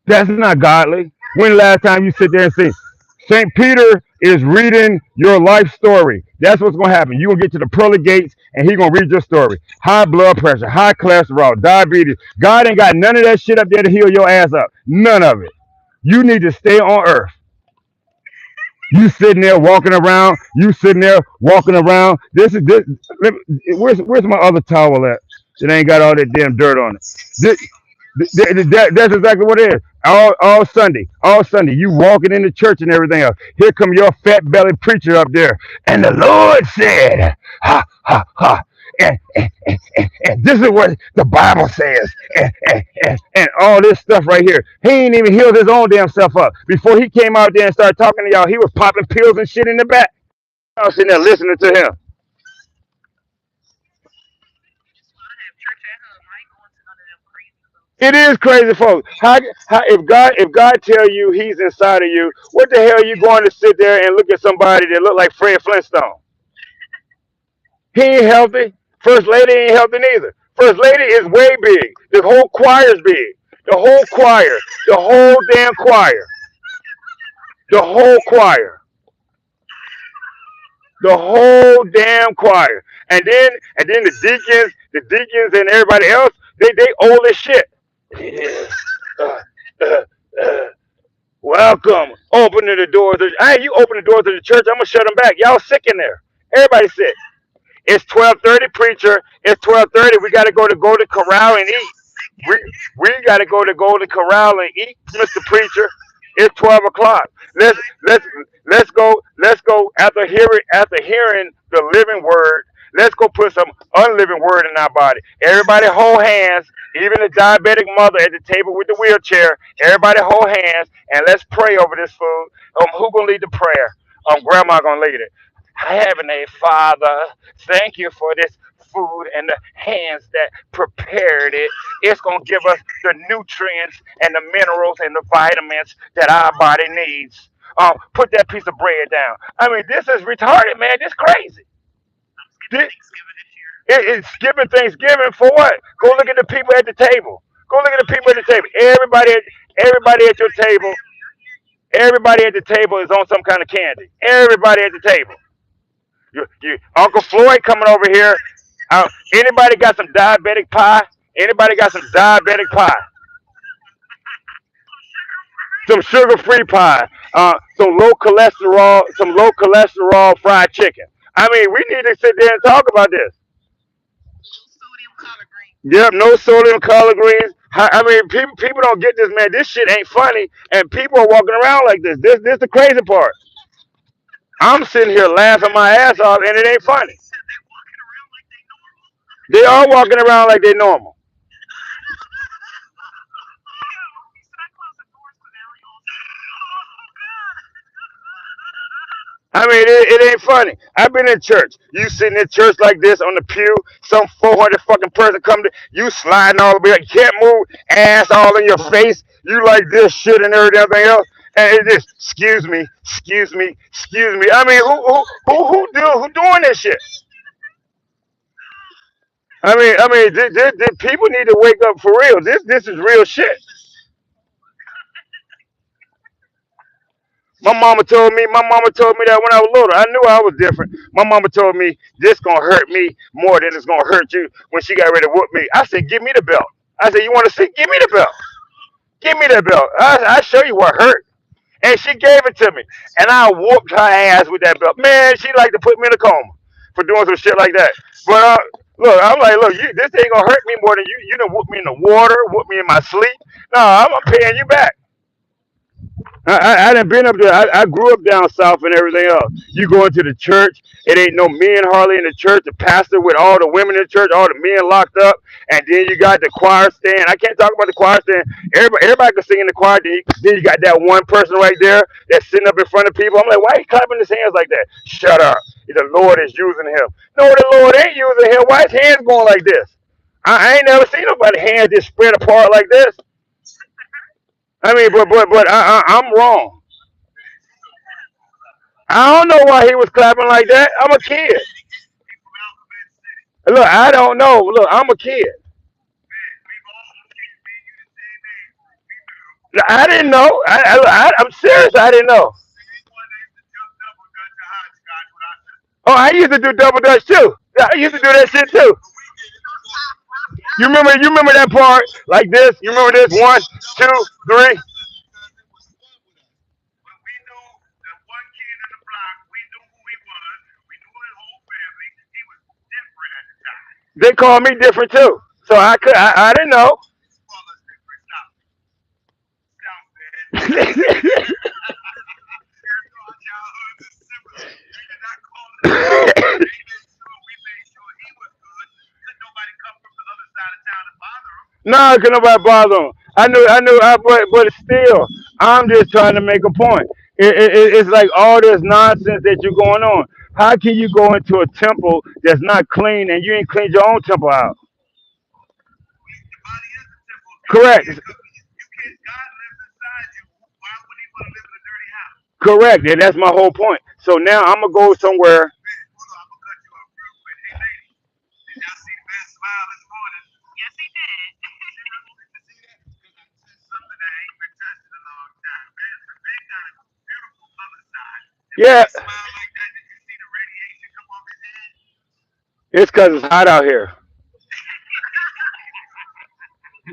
[SPEAKER 1] That's not godly. When the last time you sit there and see St. Peter is reading your life story? That's what's gonna happen. You're gonna get to the pearly gates and he gonna read your story. High blood pressure, high cholesterol, diabetes. God ain't got none of that shit up there to heal your ass up. None of it. You need to stay on earth. You sitting there walking around. You sitting there walking around. This is this. Where's my other towel at? It ain't got all that damn dirt on it. This, that's exactly what it is. All Sunday, you walking into church and everything else. Here come your fat belly preacher up there, and the Lord said, "Ha ha ha." And this is what the Bible says, and all this stuff right here. He ain't even healed his own damn self up. Before he came out there and started talking to y'all, he was popping pills and shit in the back. I was sitting there listening to him. It is crazy, folks. How if God tell you He's inside of you, what the hell are you going to sit there and look at somebody that look like Fred Flintstone? He ain't healthy. First lady ain't healthy neither. First lady is way big. The whole choir's big. The whole choir. The whole damn choir. The whole choir. The whole damn choir. And then the deacons and everybody else, they old as shit. Yeah. Uh, uh, uh, welcome. Opening the doors. Hey, you open the doors of the church, I'm gonna shut them back. Y'all sick in there. Everybody sick. It's 12:30, preacher. It's 12:30. We gotta go to Golden Corral and eat. We we gotta go to Golden Corral and eat, Mr. Preacher. It's 12 o'clock. Let's let's go after hearing the living word. Let's go put some unliving word in our body. Everybody hold hands, even the diabetic mother at the table with the wheelchair. Everybody hold hands and let's pray over this food. Who gonna lead the prayer? Grandma gonna lead it. Heavenly Father, thank you for this food and the hands that prepared it. It's going to give us the nutrients and the minerals and the vitamins that our body needs. Put that piece of bread down. I mean, this is retarded, man. This crazy. This, it's skipping Thanksgiving for what? Go look at the people at the table. Go look at the people at the table. Everybody at your table. Everybody at the table is on some kind of candy. Everybody at the table. Uncle Floyd coming over here. Anybody got some diabetic pie? Anybody got some diabetic pie? Some sugar-free pie. Some low cholesterol fried chicken. I mean, we need to sit there and talk about this. Yep, no sodium, collard greens. I mean, people don't get this, man. This shit ain't funny, and people are walking around like this. This the crazy part. I'm sitting here laughing my ass off, and it ain't funny. They are walking around like they normal. I mean, it ain't funny. I've been in church. You sitting in church like this on the pew, some 400 fucking person come to you sliding all the way. You can't move, ass all in your face. You like this shit and everything else. And it just, excuse me. I mean, who doing this shit? People need to wake up for real. This is real shit. My mama told me that when I was little. I knew I was different. My mama told me this gonna hurt me more than it's gonna hurt you when she got ready to whoop me. I said, give me the belt. I said, you wanna see? Give me the belt. Give me that belt. I show you what hurt. And she gave it to me. And I whooped her ass with that belt. Man, she like to put me in a coma for doing some shit like that. But look, I'm like, look, this ain't gonna hurt me more than you. You done whoop me in the water, whoop me in my sleep. No, I'm paying you back. I done been up there. I grew up down south and everything else. You go into the church, it ain't no men hardly in the church. The pastor with all the women in the church, all the men locked up, and then you got the choir stand. I can't talk about the choir stand. Everybody can sing in the choir. Then you got that one person right there that's sitting up in front of people. I'm like, why he clapping his hands like that? Shut up. The Lord is using him. No, the Lord ain't using him. Why his hands going like this? I ain't never seen nobody hands just spread apart like this. I mean, I'm wrong. I don't know why he was clapping like that. I'm a kid. Look, I don't know. Look, I'm a kid. I didn't know. I'm serious. I didn't know. Oh, I used to do double dutch too. Yeah, I used to do that shit too. You remember that part like this? You remember this? One, two, three. They called me different too. So I didn't know. No, could nobody bother him. But still, I'm just trying to make a point. It's like all this nonsense that you're going on. How can you go into a temple that's not clean and you ain't cleaned your own temple out? Correct. Correct. And that's my whole point. So now I'm gonna go somewhere. Yeah, it's because it's hot out here.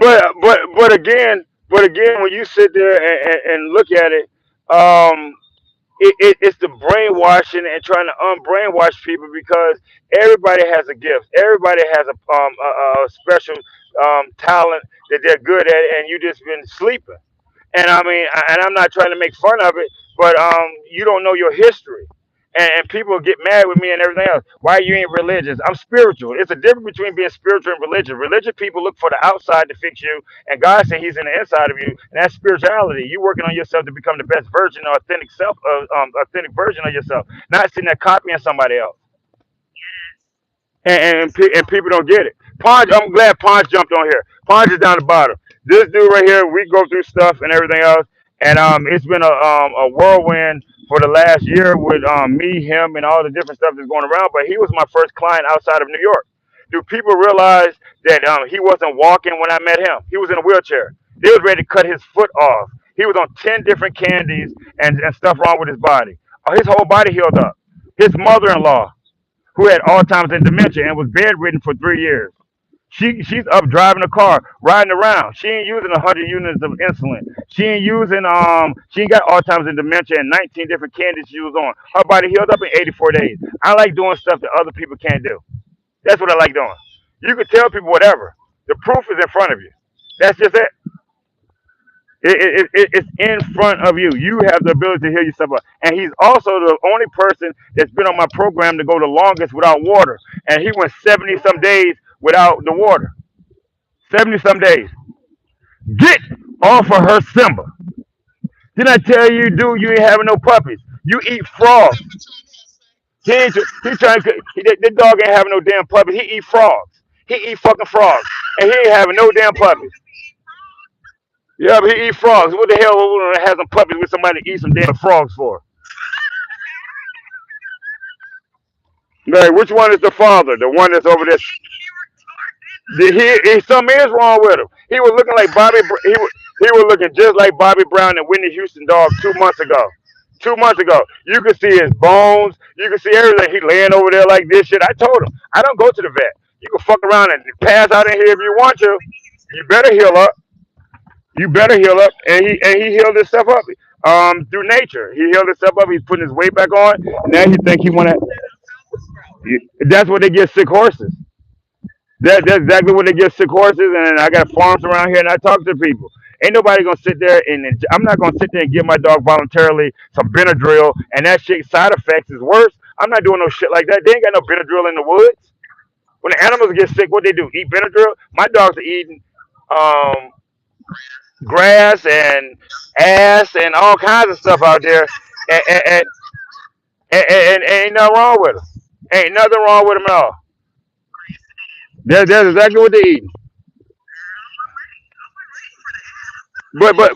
[SPEAKER 1] But again, when you sit there and look at it, um, it's the brainwashing and trying to unbrainwash people because everybody has a gift. Everybody has a special talent that they're good at, and you just been sleeping. And I mean, and I'm not trying to make fun of it, but you don't know your history, and people get mad with me and everything else. Why you ain't religious? I'm spiritual. It's a difference between being spiritual and religious. Religious people look for the outside to fix you, and God said He's in the inside of you, and that's spirituality. You working on yourself to become the best version or authentic self, authentic version of yourself, not sitting there copying somebody else. And people don't get it. Ponch, I'm glad Ponch jumped on here. Ponch is down the bottom. This dude right here, we go through stuff and everything else, and it's been a whirlwind for the last year with me, him, and all the different stuff that's going around. But he was my first client outside of New York. Do people realize that he wasn't walking when I met him? He was in a wheelchair. They was ready to cut his foot off. He was on 10 different candies and stuff wrong with his body. His whole body healed up. His mother-in-law who had Alzheimer's and dementia and was bedridden for 3 years. She's up driving a car, riding around. She ain't using 100 units of insulin. She ain't got Alzheimer's and dementia and 19 different candies she was on. Her body healed up in 84 days. I like doing stuff that other people can't do. That's what I like doing. You can tell people whatever. The proof is in front of you. That's just it. It's in front of you. You have the ability to heal yourself up. And he's also the only person that's been on my program to go the longest without water. And he went 70 some days without the water. 70 some days. Get off of her, Simba. Didn't I tell you, dude, you ain't having no puppies? You eat frogs. He trying to, the dog ain't having no damn puppies. He eat frogs. He eat fucking frogs. And he ain't having no damn puppies. Yeah, but he eat frogs. What the hell would have some puppies with somebody to eat some damn frogs for? Like, which one is the father? The one that's over there? Something is wrong with him. He was looking like he was looking just like Bobby Brown and Whitney Houston dog 2 months ago. 2 months ago, you could see his bones. You could see everything. He laying over there like this shit. I told him, I don't go to the vet. You can fuck around and pass out in here if you want to. You better heal up. You better heal up. And he healed himself up through nature. He healed himself up. He's putting his weight back on. Now he think he wanna. That's what they get sick horses. That's exactly what they get sick horses. And I got farms around here, and I talk to people. Ain't nobody gonna sit there and I'm not gonna sit there and give my dog voluntarily some Benadryl, and that shit side effects is worse. I'm not doing no shit like that. They ain't got no Benadryl in the woods. When the animals get sick, what they do? Eat Benadryl. My dogs are eating um, grass and ass and all kinds of stuff out there, and, and, and, and ain't nothing wrong with them. Ain't nothing wrong with them at all. That's exactly what they eat. But but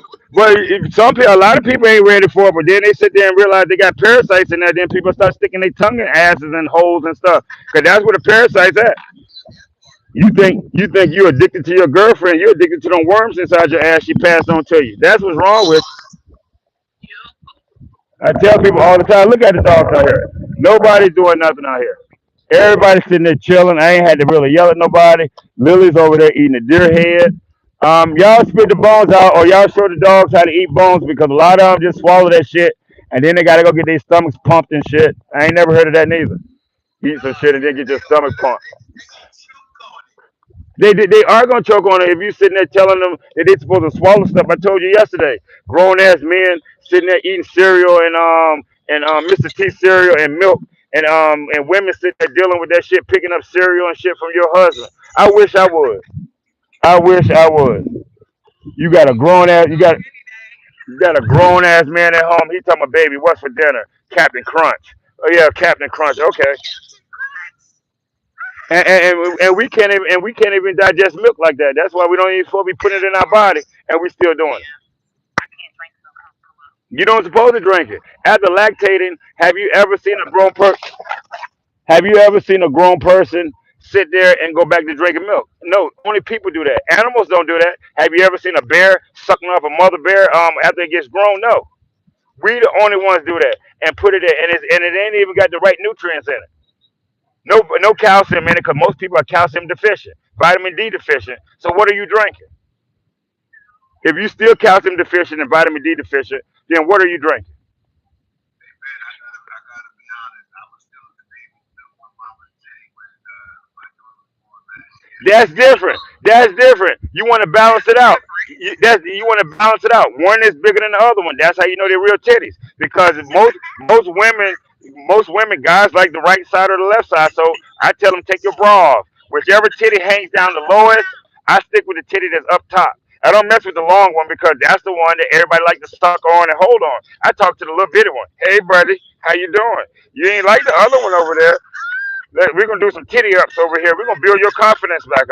[SPEAKER 1] a lot of people ain't ready for it. But then they sit there and realize they got parasites in there. Then people start sticking their tongue in asses and holes and stuff. Cause that's where the parasites at. You think you're addicted to your girlfriend. You're addicted to them worms inside your ass. She passed on to you. That's what's wrong with. I tell people all the time. Look at the dogs out here. Nobody's doing nothing out here. Everybody sitting there chilling. I ain't had to really yell at nobody. Lily's over there eating a deer head. Y'all spit the bones out, or y'all show the dogs how to eat bones because a lot of them just swallow that shit, and then they gotta go get their stomachs pumped and shit. I ain't never heard of that neither. Eat some shit and then get your stomach pumped. They are gonna choke on it if you sitting there telling them that they supposed to swallow stuff. I told you yesterday, grown ass men sitting there eating cereal and Mr. T cereal and milk and women sitting there dealing with that shit, picking up cereal and shit from your husband. I wish I would. I wish I would. You got a grown ass. You got a grown ass man at home. He talking about baby, what's for dinner? Captain Crunch. Oh yeah, Captain Crunch. Okay. And we can't even digest milk like that. That's why we don't even supposed to be putting it in our body, and we still doing it. You don't supposed to drink it. After lactating, have you ever seen a grown person sit there and go back to drinking milk? No, only people do that. Animals don't do that. Have you ever seen a bear sucking off a mother bear after it gets grown? No. We the only ones do that and put it in, and it ain't even got the right nutrients in it. No calcium in it because most people are calcium deficient, vitamin D deficient. So what are you drinking? If you still calcium deficient and vitamin D deficient, then what are you drinking? That's different. That's different. You want to balance it out. You want to balance it out. One is bigger than the other one. That's how you know they're real titties. Because most women, guys like the right side or the left side. So I tell them take your bra off. Whichever titty hangs down the lowest, I stick with the titty that's up top. I don't mess with the long one because that's the one that everybody like to suck on and hold on. I talk to the little bitty one. Hey, buddy, how you doing? You ain't like the other one over there. We're gonna do some titty ups over here. We're gonna build your confidence back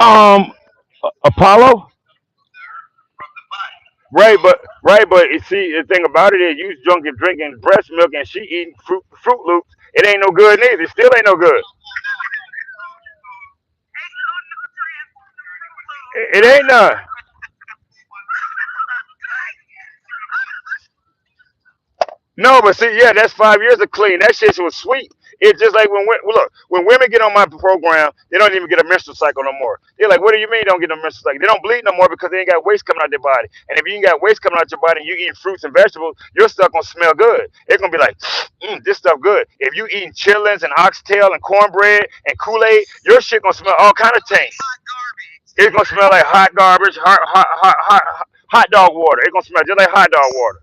[SPEAKER 1] up. Um, Apollo, right, but you see, the thing about it is, you drunk and drinking breast milk, and she eating Fruit Loops. It ain't no good neither. It still ain't no good. It ain't none. No, but see, yeah, that's 5 years of clean. That shit was sweet. It's just like look, when women get on my program, they don't even get a menstrual cycle no more. They're like, "What do you mean you don't get a menstrual cycle?" They don't bleed no more because they ain't got waste coming out their body. And if you ain't got waste coming out your body, and you eating fruits and vegetables, your stuff gonna smell good. It's gonna be like, this stuff good. If you eating chitlins and oxtail and cornbread and Kool Aid, your shit gonna smell all kind of taint. It's gonna smell like hot garbage, hot dog water. It's gonna smell just like hot dog water.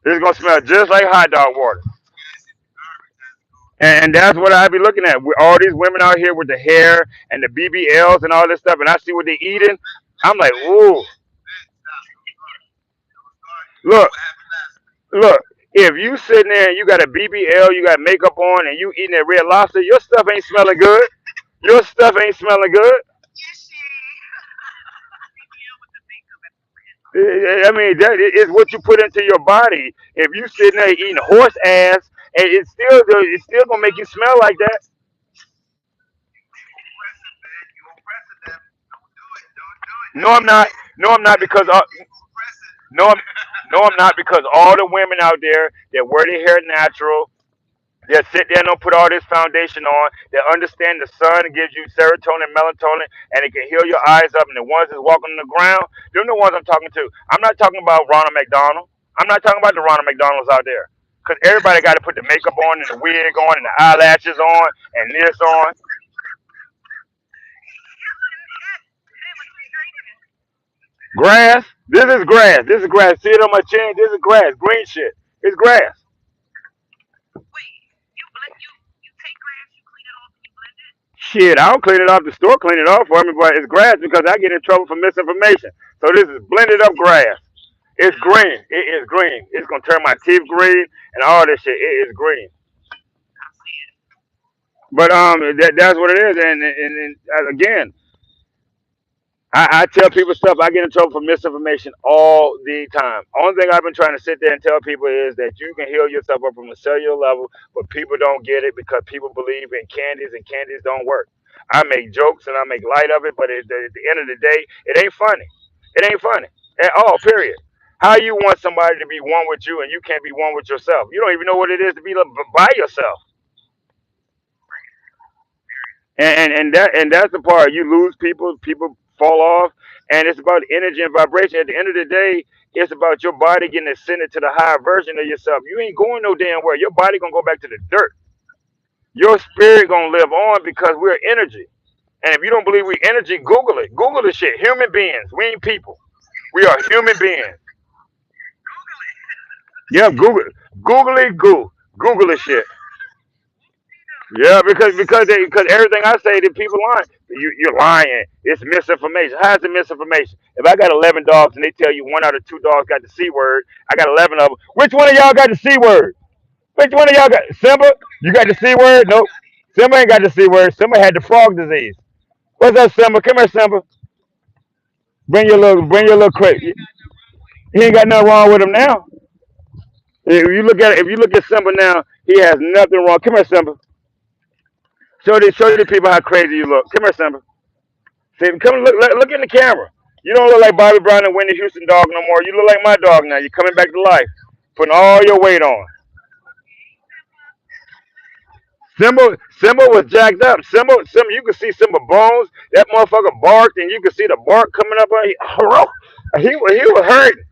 [SPEAKER 1] It's gonna smell just like hot dog water. And that's what I be looking at. With all these women out here with the hair and the BBLs and all this stuff, and I see what they eating. I'm like, ooh, look, look. If you sitting there and you got a BBL, you got makeup on, and you eating that red lobster, your stuff ain't smelling good. Your stuff ain't smelling good. I mean, that is what you put into your body. If you sitting there eating horse ass, and it's still gonna make you smell like that. No, I'm not. No, I'm not because no, I'm, no, I'm not because all the women out there that wear their hair natural, that sit there and don't put all this foundation on, that understand the sun gives you serotonin, melatonin, and it can heal your eyes up. And the ones that's walking on the ground, they're the ones I'm talking to. I'm not talking about Ronald McDonald. I'm not talking about the Ronald McDonald's out there. Because everybody got to put the makeup on and the wig on and the eyelashes on and this on. Grass. This is grass. This is grass. See it on my chin? This is grass. Green shit. It's grass. Shit, I don't clean it off. The store clean it off for me, but it's grass because I get in trouble for misinformation. So this is blended up grass. It's green. It is green. It's gonna turn my teeth green and all this shit. It is green. But that's what it is. And again, I tell people stuff. I get in trouble for misinformation all the time. Only thing I've been trying to sit there and tell people is that you can heal yourself up from a cellular level, but people don't get it because people believe in candies and candies don't work. I make jokes and I make light of it, but at the end of the day, it ain't funny. It ain't funny. At all, period. How you want somebody to be one with you and you can't be one with yourself? You don't even know what it is to be by yourself. And that's the part you lose people. People fall off, and it's about energy and vibration. At the end of the day, it's about your body getting ascended to the higher version of yourself. You ain't going no damn where. Your body gonna go back to the dirt. Your spirit gonna live on because we're energy. And if you don't believe we energy, Google it. Google the shit. Human beings. We ain't people. We are human beings. Yeah, Google it. Google it. Google the shit. Yeah, because everything I say that people lying. You're lying. It's misinformation. How's it misinformation? If I got 11 dogs and they tell you one out of two dogs got the C word, I got 11 of them. Which one of y'all got the C word? Which one of y'all got Simba? You got the C word? Nope. Simba ain't got the C word. Simba had the frog disease. What's up, Simba? Come here, Simba. Bring your little crate. He ain't got nothing wrong with him now. If you look at Simba now, he has nothing wrong. Come here, Simba. Show the people how crazy you look. Come here, Simba. See, come look in the camera. You don't look like Bobby Brown and Whitney Houston dog no more. You look like my dog now. You're coming back to life, putting all your weight on. Simba was jacked up. Simba, you could see Simba bones. That motherfucker barked, and you could see the bark coming up. He was hurting.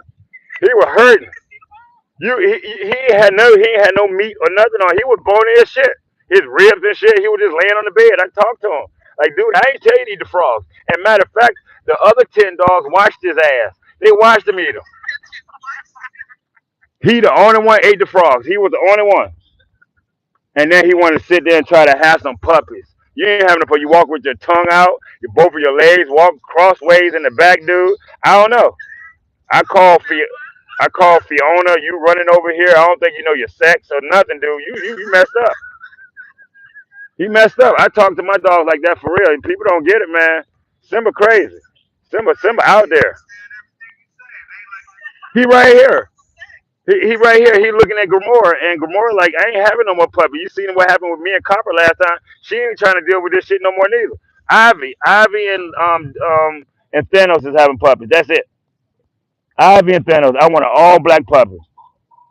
[SPEAKER 1] He was hurting. He had no meat or nothing on. He was bony as shit. His ribs and shit. He was just laying on the bed. I talked to him like, dude, I ain't tell you to eat the frogs. And matter of fact, the other 10 dogs watched his ass. They watched him eat them. He the only one ate the frogs. He was the only one. And then he wanted to sit there and try to have some puppies. You ain't having a puppy. You walk with your tongue out, both of your legs walk crossways in the back, dude. I don't know. I call I call Fiona. You running over here? I don't think you know your sex or nothing, dude. You messed up. He messed up. I talk to my dog like that for real. People don't get it, man. Simba crazy. Simba out there. He right here. He right here. He looking at Gamora, and Gamora like, I ain't having no more puppy. You seen what happened with me and Copper last time? She ain't trying to deal with this shit no more neither. Ivy, and Thanos is having puppies. That's it. Ivy and Thanos. I want an all black puppy.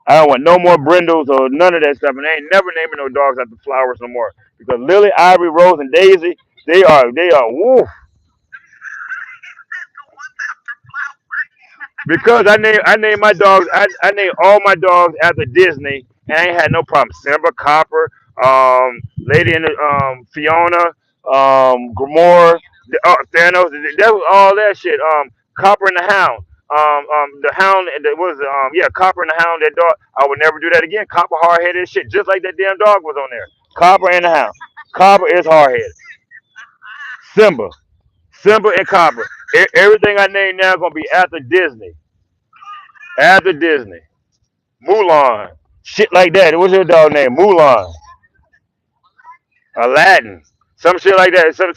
[SPEAKER 1] I don't want no more brindles or none of that stuff. And I ain't never naming no dogs after flowers no more. Because Lily, Ivory, Rose, and Daisy, they are woof. Because I named my dogs I named all my dogs after Disney and I ain't had no problem. Simba, Copper, Lady in the Fiona, Gamora, Thanos, that was all that shit. Copper and the Hound. The Hound and the what was it? Yeah, Copper and the Hound, that dog. I would never do that again. Copper hard headed shit, just like that damn dog was on there. Copper and the Hound. Copper is hard headed. Simba. Simba and Copper. Everything I name now gonna be after Disney. After Disney. Mulan. Shit like that. What's your dog name? Mulan. Aladdin. Some shit like that. Some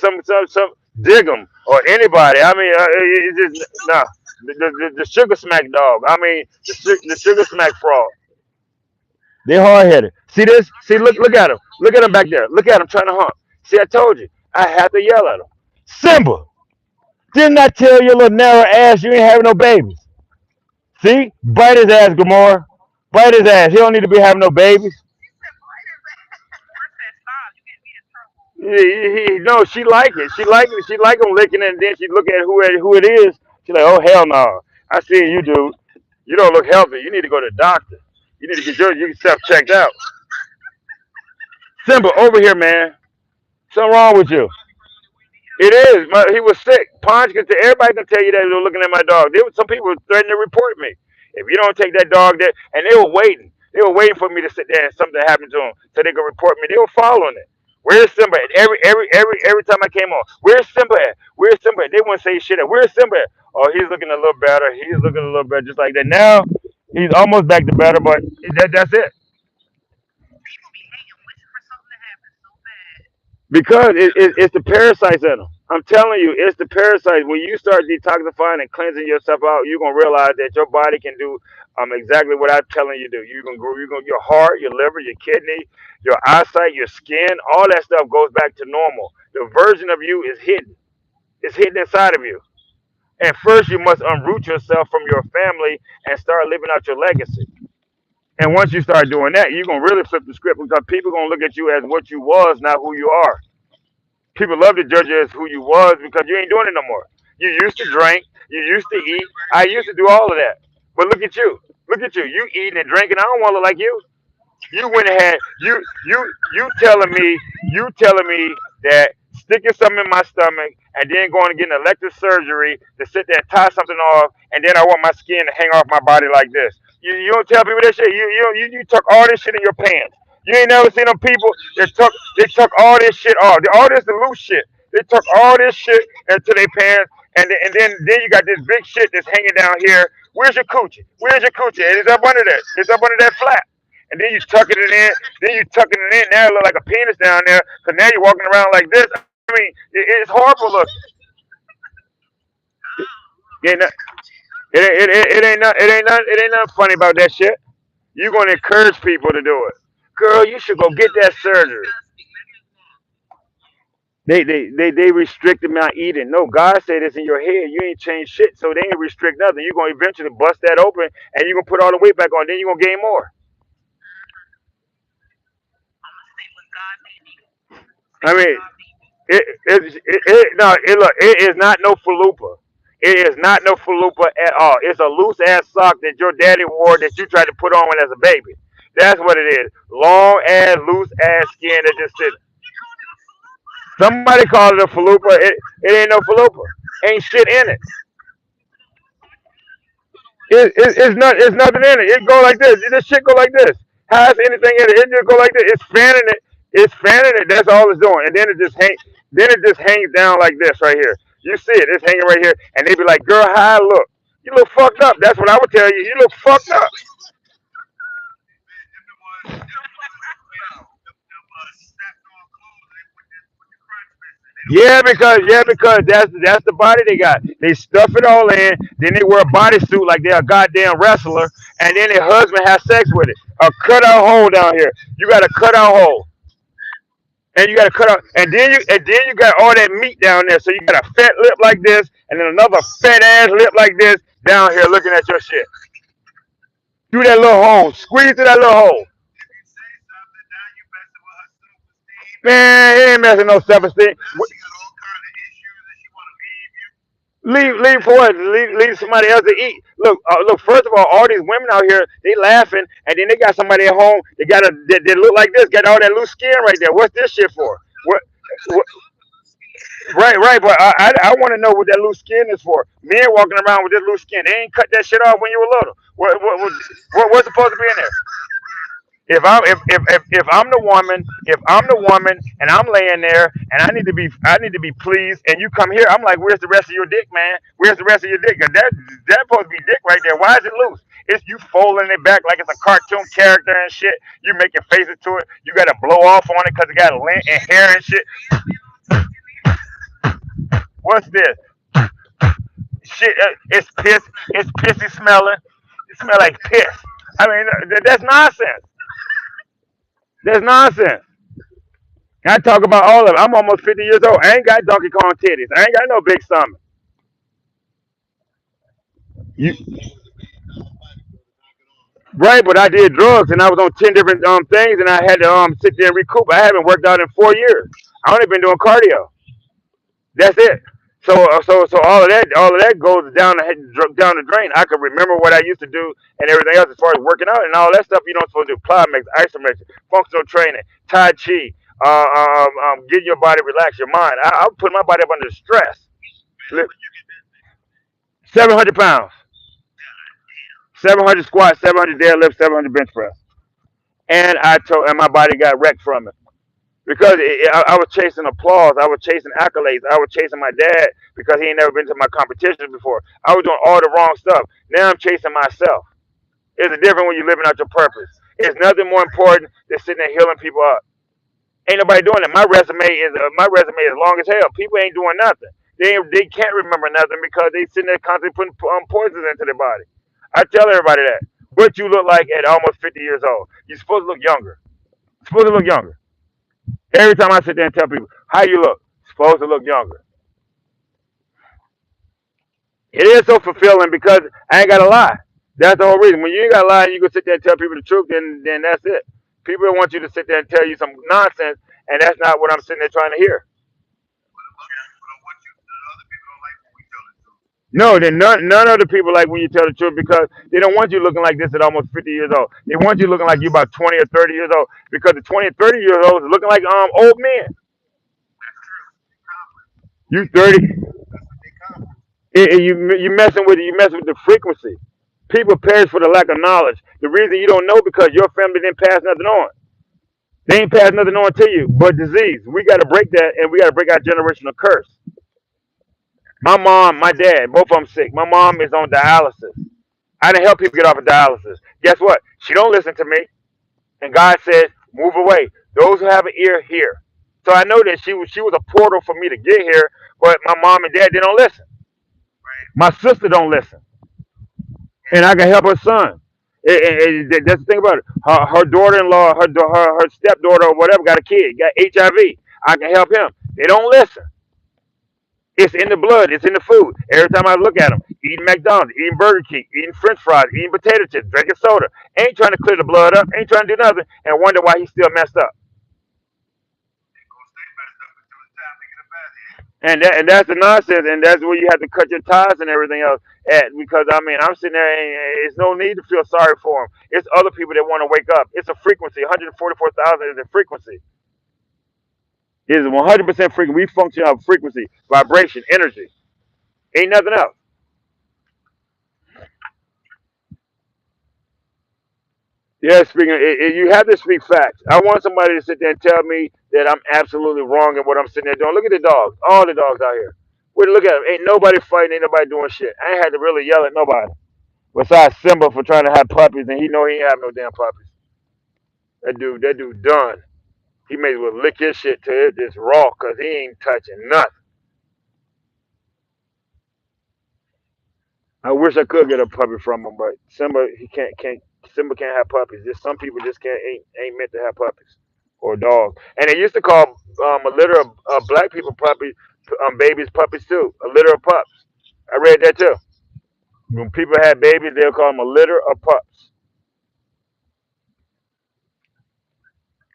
[SPEAKER 1] Diggum or anybody. I mean, it's just nah. The sugar smack dog. I mean, the sugar smack frog. They hard headed. See this? See, look at him. Look at him back there. Look at him trying to hunt. See, I told you. I have to yell at him. Simba, didn't I tell your little narrow ass you ain't having no babies? See? Bite his ass, Gamora. Bite his ass. He don't need to be having no babies. No, she like it. She like it. She like him licking it, and then she look at who it is. She like, oh hell no. I see you, dude. You don't look healthy. You need to go to the doctor. You need to get yourself checked out. Simba, over here, man. Something wrong with you. It is. He was sick. Ponch can tell everybody can tell you that they were looking at my dog. Some people were threatening to report me. If you don't take that dog there, and they were waiting. They were waiting for me to sit there and something happened to them so they could report me. They were following it. Where's Simba at? Every time I came on, where's Simba at? Where's Simba at? They wouldn't say shit at. Where's Simba at? Oh, he's looking a little better. He's looking a little better, just like that. Now he's almost back to better, but that's it. Because it's the parasites in them. I'm telling you, it's the parasites. When you start detoxifying and cleansing yourself out, you're gonna realize that your body can do exactly what I'm telling you to do. You're gonna grow. You're gonna your heart, your liver, your kidney, your eyesight, your skin, all that stuff goes back to normal. The version of you is hidden. It's hidden inside of you. And first, you must unroot yourself from your family and start living out your legacy. And once you start doing that, you're gonna really flip the script because people gonna look at you as what you was, not who you are. People love to judge you as who you was because you ain't doing it no more. You used to drink, you used to eat. I used to do all of that. But look at you. Look at you. You eating and drinking. I don't want to look like you. You went ahead. You telling me that sticking something in my stomach and then going to get an elective surgery to sit there and tie something off, and then I want my skin to hang off my body like this. You don't tell people that shit. You took all this shit in your pants. You ain't never seen them people that took all this shit off. All this loose shit. They took all this shit into their pants, and then you got this big shit that's hanging down here. Where's your coochie? Where's your coochie? It's up under that. It's up under that flap. And then you tucking it in. Then you tucking it in. Now it look like a penis down there. Cause now you're walking around like this. I mean, it's horrible looking. It ain't, not- it ain't nothing funny about that shit. You're gonna encourage people to do it. Girl, you should go get that surgery. They restricted my eating. No, God said it's in your head. You ain't changed shit, so they ain't restrict nothing. You're gonna eventually bust that open, and you're gonna put all the weight back on. Then you're gonna gain more. I mean, no, look, it is not no falupa. It is not no falupa at all. It's a loose ass sock that your daddy wore that you tried to put on when as a baby. That's what it is. Long ass, loose ass skin that just sits. Somebody called it a falupa. It ain't no falupa. Ain't shit in it. It's nothing in it. It go like this. This shit go like this. Has anything in it? It just go like this. It's fanning it. It's fanning it. That's all it's doing. And then it just hang. Then it just hangs down like this right here. You see it. It's hanging right here. And they be like, "Girl, how I look? You look fucked up." That's what I would tell you. You look fucked up. Yeah, because that's the body they got. They stuff it all in, then they wear a bodysuit like they're a goddamn wrestler, and then their husband has sex with it. A cutout hole down here. You got a cutout hole, and you got to cut out, and then you got all that meat down there. So you got a fat lip like this, and then another fat ass lip like this down here looking at your shit. Through that little hole, squeeze through that little hole. Man, he ain't messing no self esteem. Leave for what? Leave somebody else to eat. Look. First of all these women out here, they laughing, and then they got somebody at home. They got they look like this, got all that loose skin right there. What's this shit for? What? Right, right. But I want to know what that loose skin is for. Men walking around with this loose skin, they ain't cut that shit off when you were little. What's supposed to be in there? If I'm the woman, and I'm laying there and I need to be pleased, and you come here, I'm like, where's the rest of your dick, man? Where's the rest of your dick? 'Cause that's supposed to be dick right there. Why is it loose? It's you folding it back like it's a cartoon character and shit. You making faces to it. You got to blow off on it because it got lint and hair and shit. What's this? Shit, it's piss. It's pissy smelling. It smell like piss. I mean, that's nonsense. That's nonsense. I talk about all of it. I'm almost 50 years old. I ain't got Donkey Kong titties. I ain't got no big stomach. You, right, but I did drugs and I was on 10 different things and I had to sit there and recoup. I haven't worked out in 4 years. I only been doing cardio. That's it. So all of that goes down the drain. I can remember what I used to do and everything else as far as working out and all that stuff. You don't supposed to do plyometrics, isometrics, functional training, tai chi, getting your body relaxed, your mind. I put my body up under stress. 700 pounds, 700 squats, 700 deadlifts, 700 bench press, and my body got wrecked from it. Because I was chasing applause, I was chasing accolades, I was chasing my dad because he ain't never been to my competitions before. I was doing all the wrong stuff. Now I'm chasing myself. It's a different when you're living out your purpose. It's nothing more important than sitting there healing people up. Ain't nobody doing it. My resume is long as hell. People ain't doing nothing. They can't remember nothing because they sitting there constantly putting poisons into their body. I tell everybody that. What you look like at almost 50 years old. You're supposed to look younger. You're supposed to look younger. Every time I sit there and tell people how you look, supposed to look younger. It is so fulfilling because I ain't gotta lie. That's the whole reason. When you ain't gotta lie, and you can sit there and tell people the truth. Then that's it. People don't want you to sit there and tell you some nonsense, and that's not what I'm sitting there trying to hear. No, then none of the people like when you tell the truth because they don't want you looking like this at almost 50 years old. They want you looking like you about 20 or 30 years old because the 20 or 30 years old is looking like old men. You 30, you messing with the frequency. People perish for the lack of knowledge. The reason you don't know because your family didn't pass nothing on. They ain't pass nothing on to you but disease. We got to break that, and we got to break our generational curse. My mom, my dad, both of them sick. My mom is on dialysis. I didn't help people get off of dialysis. Guess what? She don't listen to me. And God says, move away. Those who have an ear, hear. So I know that she was a portal for me to get here, but my mom and dad, they don't listen. My sister don't listen. And I can help her son. That's the thing about it. Her daughter-in-law, her stepdaughter or whatever got a kid, got HIV. I can help him. They don't listen. It's in the blood. It's in the food. Every time I look at them, eating McDonald's, eating Burger King, eating French fries, eating potato chips, drinking soda, ain't trying to clear the blood up, ain't trying to do nothing, and wonder why he's still messed up. And that's the nonsense, and that's where you have to cut your ties and everything else at. Because I mean, I'm sitting there, and it's no need to feel sorry for them. It's other people that want to wake up. It's a frequency. 144,000 is a frequency. It is 100% frequency. We function on frequency, vibration, energy. Ain't nothing else. Yeah, you have to speak facts. I want somebody to sit there and tell me that I'm absolutely wrong in what I'm sitting there doing. Look at the dogs, all the dogs out here. Wait, look at them. Ain't nobody fighting, ain't nobody doing shit. I ain't had to really yell at nobody. Besides Simba for trying to have puppies, and he know he ain't have no damn puppies. That dude done. He may as well lick his shit till it's just raw, cause he ain't touching nothing. I wish I could get a puppy from him, but Simba he can't Simba can't have puppies. Just some people just can't ain't meant to have puppies or dogs. And they used to call a litter of black people puppies babies puppies too. A litter of pups. I read that too. When people had babies, they'll call them a litter of pups.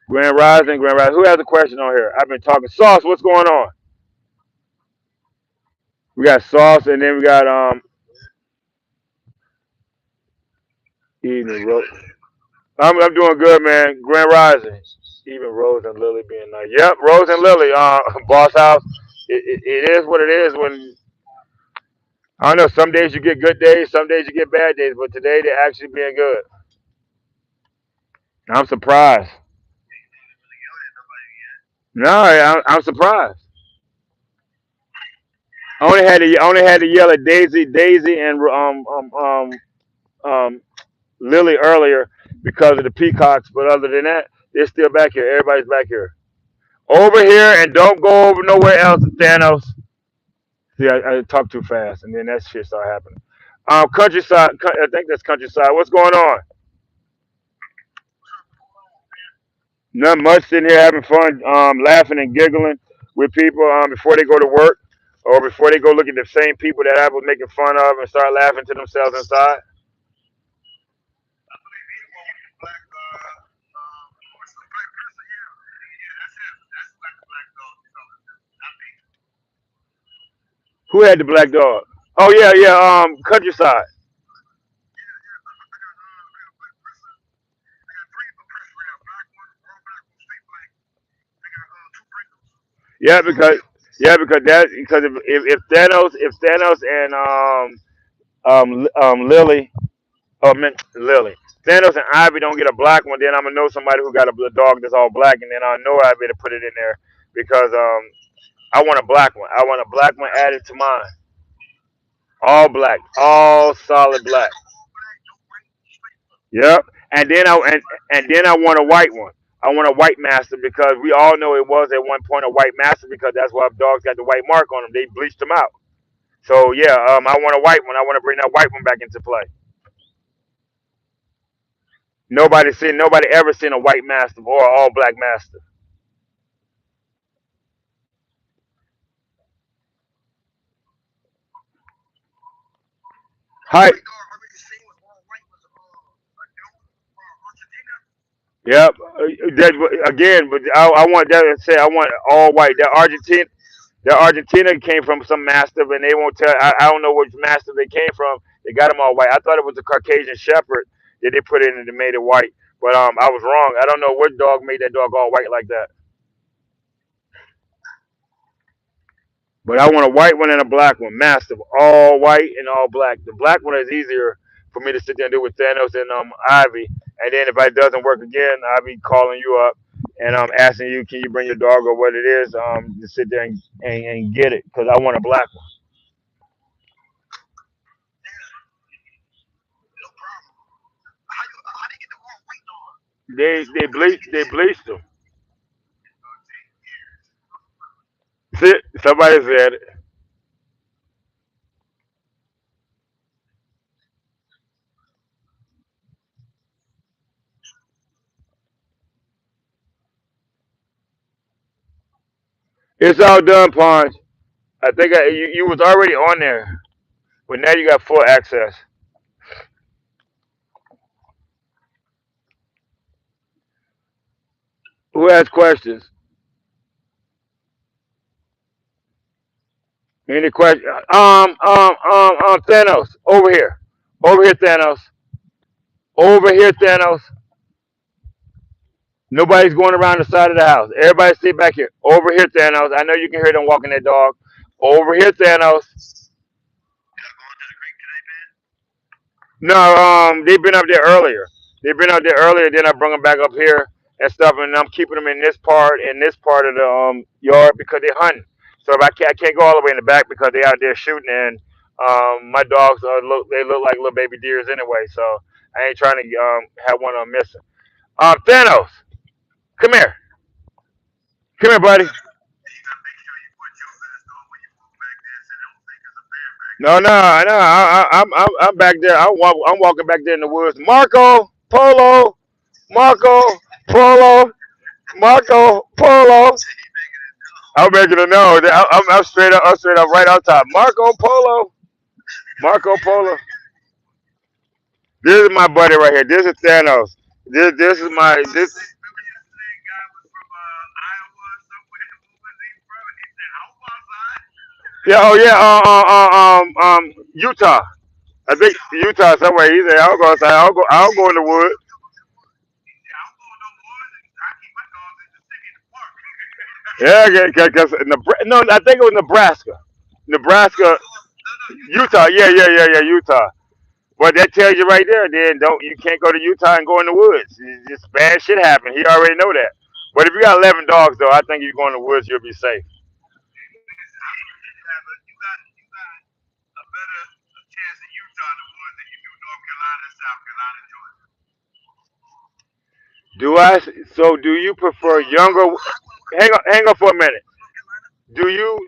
[SPEAKER 1] Grand Rising. Who has a question on here? I've been talking. Sauce, what's going on? We got Sauce, and then we got Eden Rose. I'm doing good, man. Grand Rising. Even Rose and Lily being nice. Yep, Rose and Lily. Boss House. It is what it is. When I don't know, some days you get good days, some days you get bad days, but today they're actually being good. I'm surprised. No, I'm surprised. I only had to yell at Daisy, and Lily earlier because of the peacocks, but other than that, they're still back here. Everybody's back here. Over here, and don't go over nowhere else, Thanos. See, I talk too fast, and then that shit start happening. Countryside. I think that's countryside. What's going on? Not much. Sitting here having fun, laughing and giggling with people before they go to work, or before they go look at the same people that I was making fun of and start laughing to themselves inside. Who had the black dog? Oh yeah, yeah. Countryside. Yeah, because if Thanos and Lily meant Lily. Thanos and Ivy don't get a black one, then I'm gonna know somebody who got a dog that's all black, and then I know I'll be able to put it in there because I want a black one. I want a black one added to mine. All black, all solid black. Yep. And then I want a white one. I want a white master because we all know it was at one point a white master because that's why dogs got the white mark on them. They bleached them out. So yeah, I want a white one. I want to bring that white one back into play. Nobody ever seen a white master or an all black master. Hi. Yep. That again, but I want that to say I want all white. That Argentina came from some mastiff, and they won't tell. I don't know which mastiff they came from. They got them all white. I thought it was a Caucasian Shepherd that they put in and they made it white, but I was wrong. I don't know what dog made that dog all white like that. But I want a white one and a black one, mastiff, all white and all black. The black one is easier for me to sit there and do with Thanos and Ivy. And then if it doesn't work again, I'll be calling you up and asking you, can you bring your dog or what it is, to sit there and get it because I want a black one. They bleached them. See, somebody said it. It's all done, Punch. I think you was already on there, but now you got full access. Who has questions? Any question? Thanos, over here. Over here, Thanos. Over here, Thanos. Nobody's going around the side of the house. Everybody stay back here. Over here, Thanos. I know you can hear them walking their dog. Over here, Thanos. No, they've been up there earlier. They've been up there earlier. Then I bring them back up here and stuff, and I'm keeping them in this part of the yard because they're hunting. So if I can't go all the way in the back because they're out there shooting, and my dogs they look like little baby deers anyway. So I ain't trying to have one of them missing. Thanos, come here, come here, buddy. No, no, no. I'm back there. I'm walking back there in the woods. Marco Polo, Marco Polo, Marco Polo. I'm making a no. I'm straight up. I'm straight up right on top. Marco Polo, Marco Polo. This is my buddy right here. This is Thanos. This is my this. Yeah. Oh yeah. Utah. I think Utah somewhere. He said, "I'll go outside. I'll go. I'll go in the woods." Yeah, cause no, I think it was Nebraska. Nebraska, Utah. Yeah, yeah, yeah, yeah, Utah. But that tells you right there. Then don't you can't go to Utah and go in the woods. It's just bad shit happen. He already know that. But if you got 11 dogs though, I think you go in the woods, you'll be safe. Do I? So do you prefer younger? Hang on for a minute. Do you?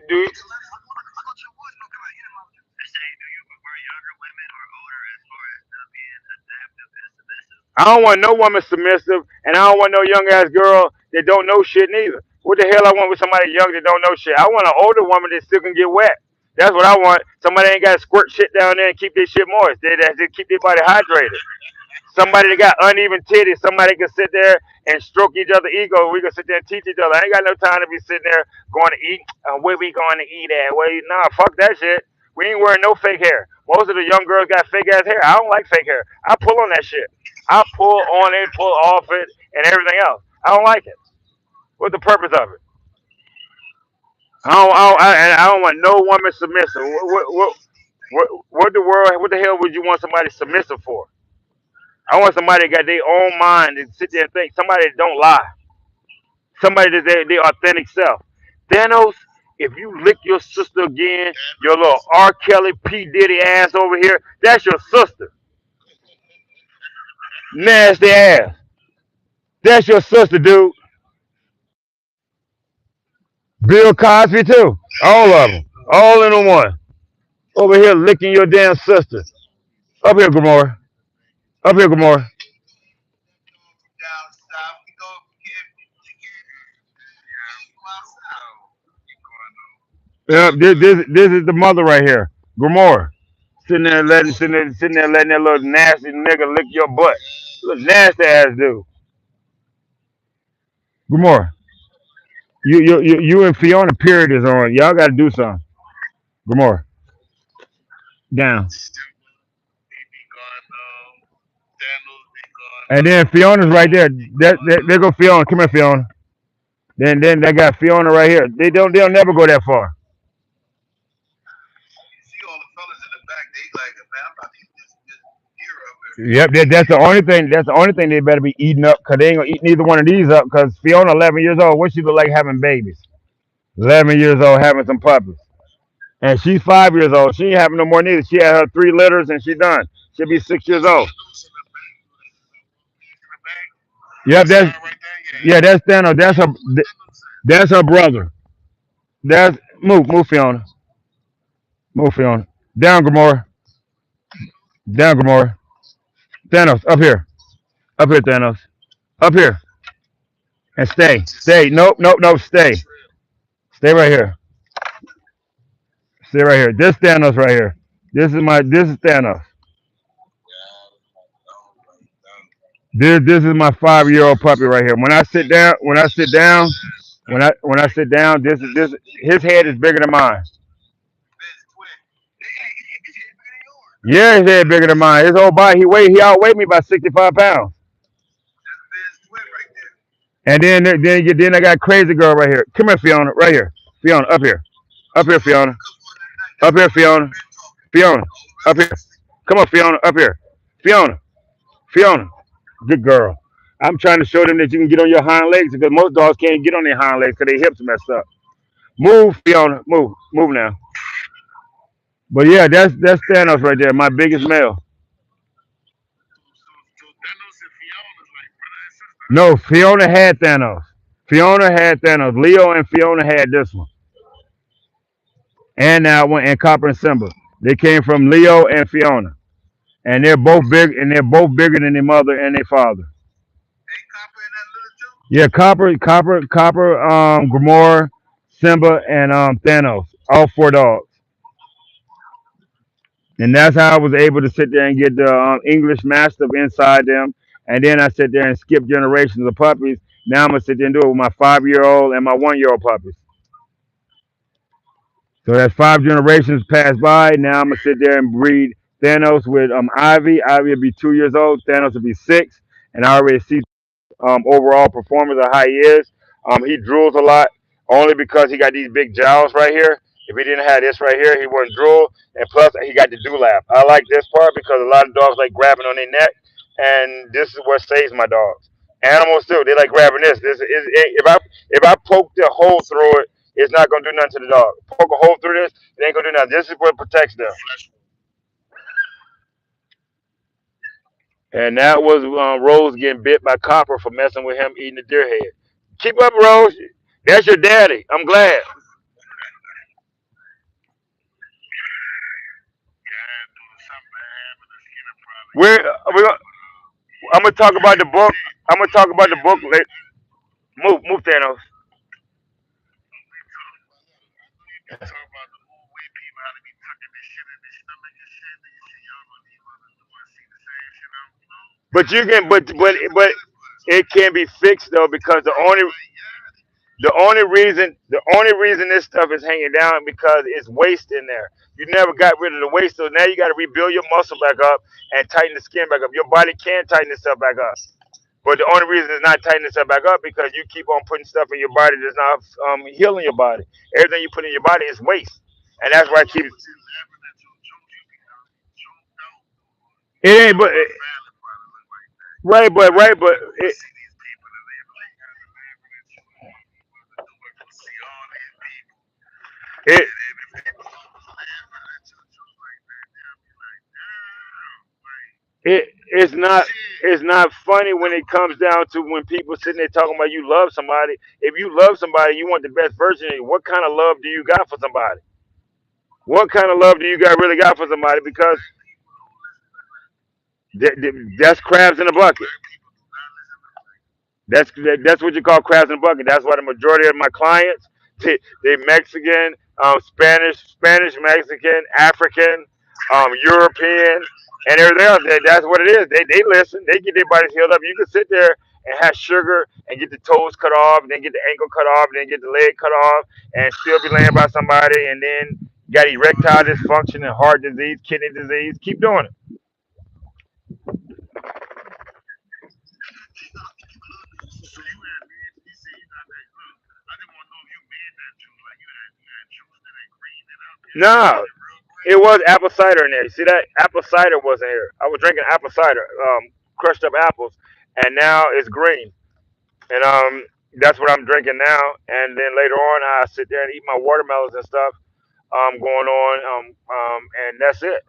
[SPEAKER 1] I don't want no woman submissive, and I don't want no young ass girl that don't know shit neither. What the hell I want with somebody young that don't know shit? I want an older woman that still can get wet. That's what I want. Somebody ain't got to squirt shit down there and keep their shit moist. They keep their body hydrated. Somebody that got uneven titties. Somebody can sit there and stroke each other ego. We can sit there and teach each other. I ain't got no time to be sitting there going to eat. Where we going to eat at? Nah, fuck that shit. We ain't wearing no fake hair. Most of the young girls got fake ass hair. I don't like fake hair. I pull on that shit. I pull on it, pull off it, and everything else. I don't like it. What's the purpose of it? I don't want no woman submissive. What the world? What the hell would you want somebody submissive for? I want somebody that got their own mind and sit there and think. Somebody that don't lie. Somebody that's their authentic self. Thanos, if you lick your sister again, your little R. Kelly P. Diddy ass over here, that's your sister. Nasty ass. That's your sister, dude. Bill Cosby too. All of them. All in one. Over here licking your damn sister. Up here, Gamora. Up here, Gamora. Yeah, this is the mother right here. Gamora. sitting there letting that little nasty nigga lick your butt. Little nasty ass dude. Good more. You and Fiona period is on. Y'all got to do something. Good more. Down. And then Fiona's right there. There go Fiona. Come here, Fiona. Then they got Fiona right here. They'll never go that far. Yep, that's the only thing. That's the only thing they better be eating up, cause they ain't gonna eat neither one of these up. Cause Fiona, 11 years old, what she look like having babies? 11 years old, having some puppies, and she's 5 years old. She ain't having no more neither. She had her 3 litters, and she done. She'll be 6 years old. Yep, that's Thanos. That's her brother. That's move Fiona, move Fiona. Down, Gamora. Down, Gamora. Thanos, up here, Thanos, up here, and stay. Nope. Stay right here. Stay right here. This Thanos right here. This is Thanos. This is my 5 year old puppy right here. When I sit down, this his head is bigger than mine. Yeah, his head bigger than mine. His whole body, he outweighed me by 65 pounds. And then I got crazy girl right here. Come here, Fiona, right here. Fiona, up here, Fiona, up here, Fiona, Fiona, up here. Come on, Fiona, up here, Fiona, Fiona. Good girl. I'm trying to show them that you can get on your hind legs because most dogs can't get on their hind legs because their hips messed up. Move, Fiona, move now. But yeah, that's Thanos right there, my biggest male. No, Fiona had Thanos. Fiona had Thanos. Leo and Fiona had this one, and that one, and Copper and Simba. They came from Leo and Fiona, and they're both big, and they're both bigger than their mother and their father. Yeah, Copper, Gamora, Simba, and Thanos. All 4 dogs. And that's how I was able to sit there and get the English Mastiff inside them. And then I sit there and skip generations of puppies. Now I'm gonna sit there and do it with my 5 year old and my 1 year old puppies. So that's 5 generations passed by. Now I'm gonna sit there and breed Thanos with Ivy. Ivy will be 2 years old. Thanos will be 6. And I already see overall performance of how he is. He drools a lot only because he got these big jowls right here. If he didn't have this right here, he wouldn't drool. And plus, he got the dewlap. I like this part because a lot of dogs like grabbing on their neck, and this is what saves my dogs. Animals too, they like grabbing this. This is if I poke the hole through it, it's not gonna do nothing to the dog. Poke a hole through this, it ain't gonna do nothing. This is what protects them. And that was Rose getting bit by Copper for messing with him eating the deer head. Keep up, Rose. That's your daddy. I'm glad. We I'm gonna talk about the book. I'm gonna talk about the book later. Move, Thanos. But you can, but it can be fixed though because the only reason this stuff is hanging down because it's waste in there. You never got rid of the waste, so now you got to rebuild your muscle back up and tighten the skin back up. Your body can tighten itself back up, but the only reason it's not tightening itself back up because you keep on putting stuff in your body that's not healing your body. Everything you put in your body is waste, and that's why I keep it ain't but right, but it it's not funny when it comes down to when people sitting there talking about you love somebody. If you love somebody, you want the best version of you. What kind of love do you got for somebody? What kind of love do you got really got for somebody? Because that's crabs in a bucket. That's what you call crabs in a bucket. That's why the majority of my clients, they Mexican, Spanish, Mexican, African. European, and everything else. That's what it is. They listen. They get their bodies healed up. You can sit there and have sugar and get the toes cut off, and then get the ankle cut off, and then get the leg cut off, and still be laying by somebody, and then got erectile dysfunction and heart disease, kidney disease. Keep doing it. No, it was apple cider in there. You see that? Apple cider wasn't here. I was drinking apple cider, crushed up apples, and now it's green. And that's what I'm drinking now. And then later on, I sit there and eat my watermelons and stuff. Going on, and that's it.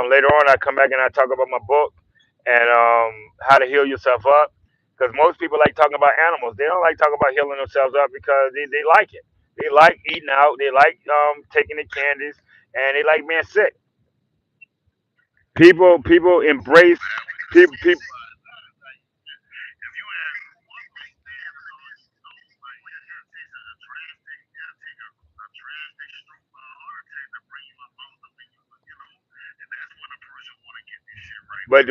[SPEAKER 1] Later on, I come back and I talk about my book and how to heal yourself up. Because most people like talking about animals. They don't like talking about healing themselves up because they like it. They like eating out. They like taking the candies, and they like being sick. People embrace people. But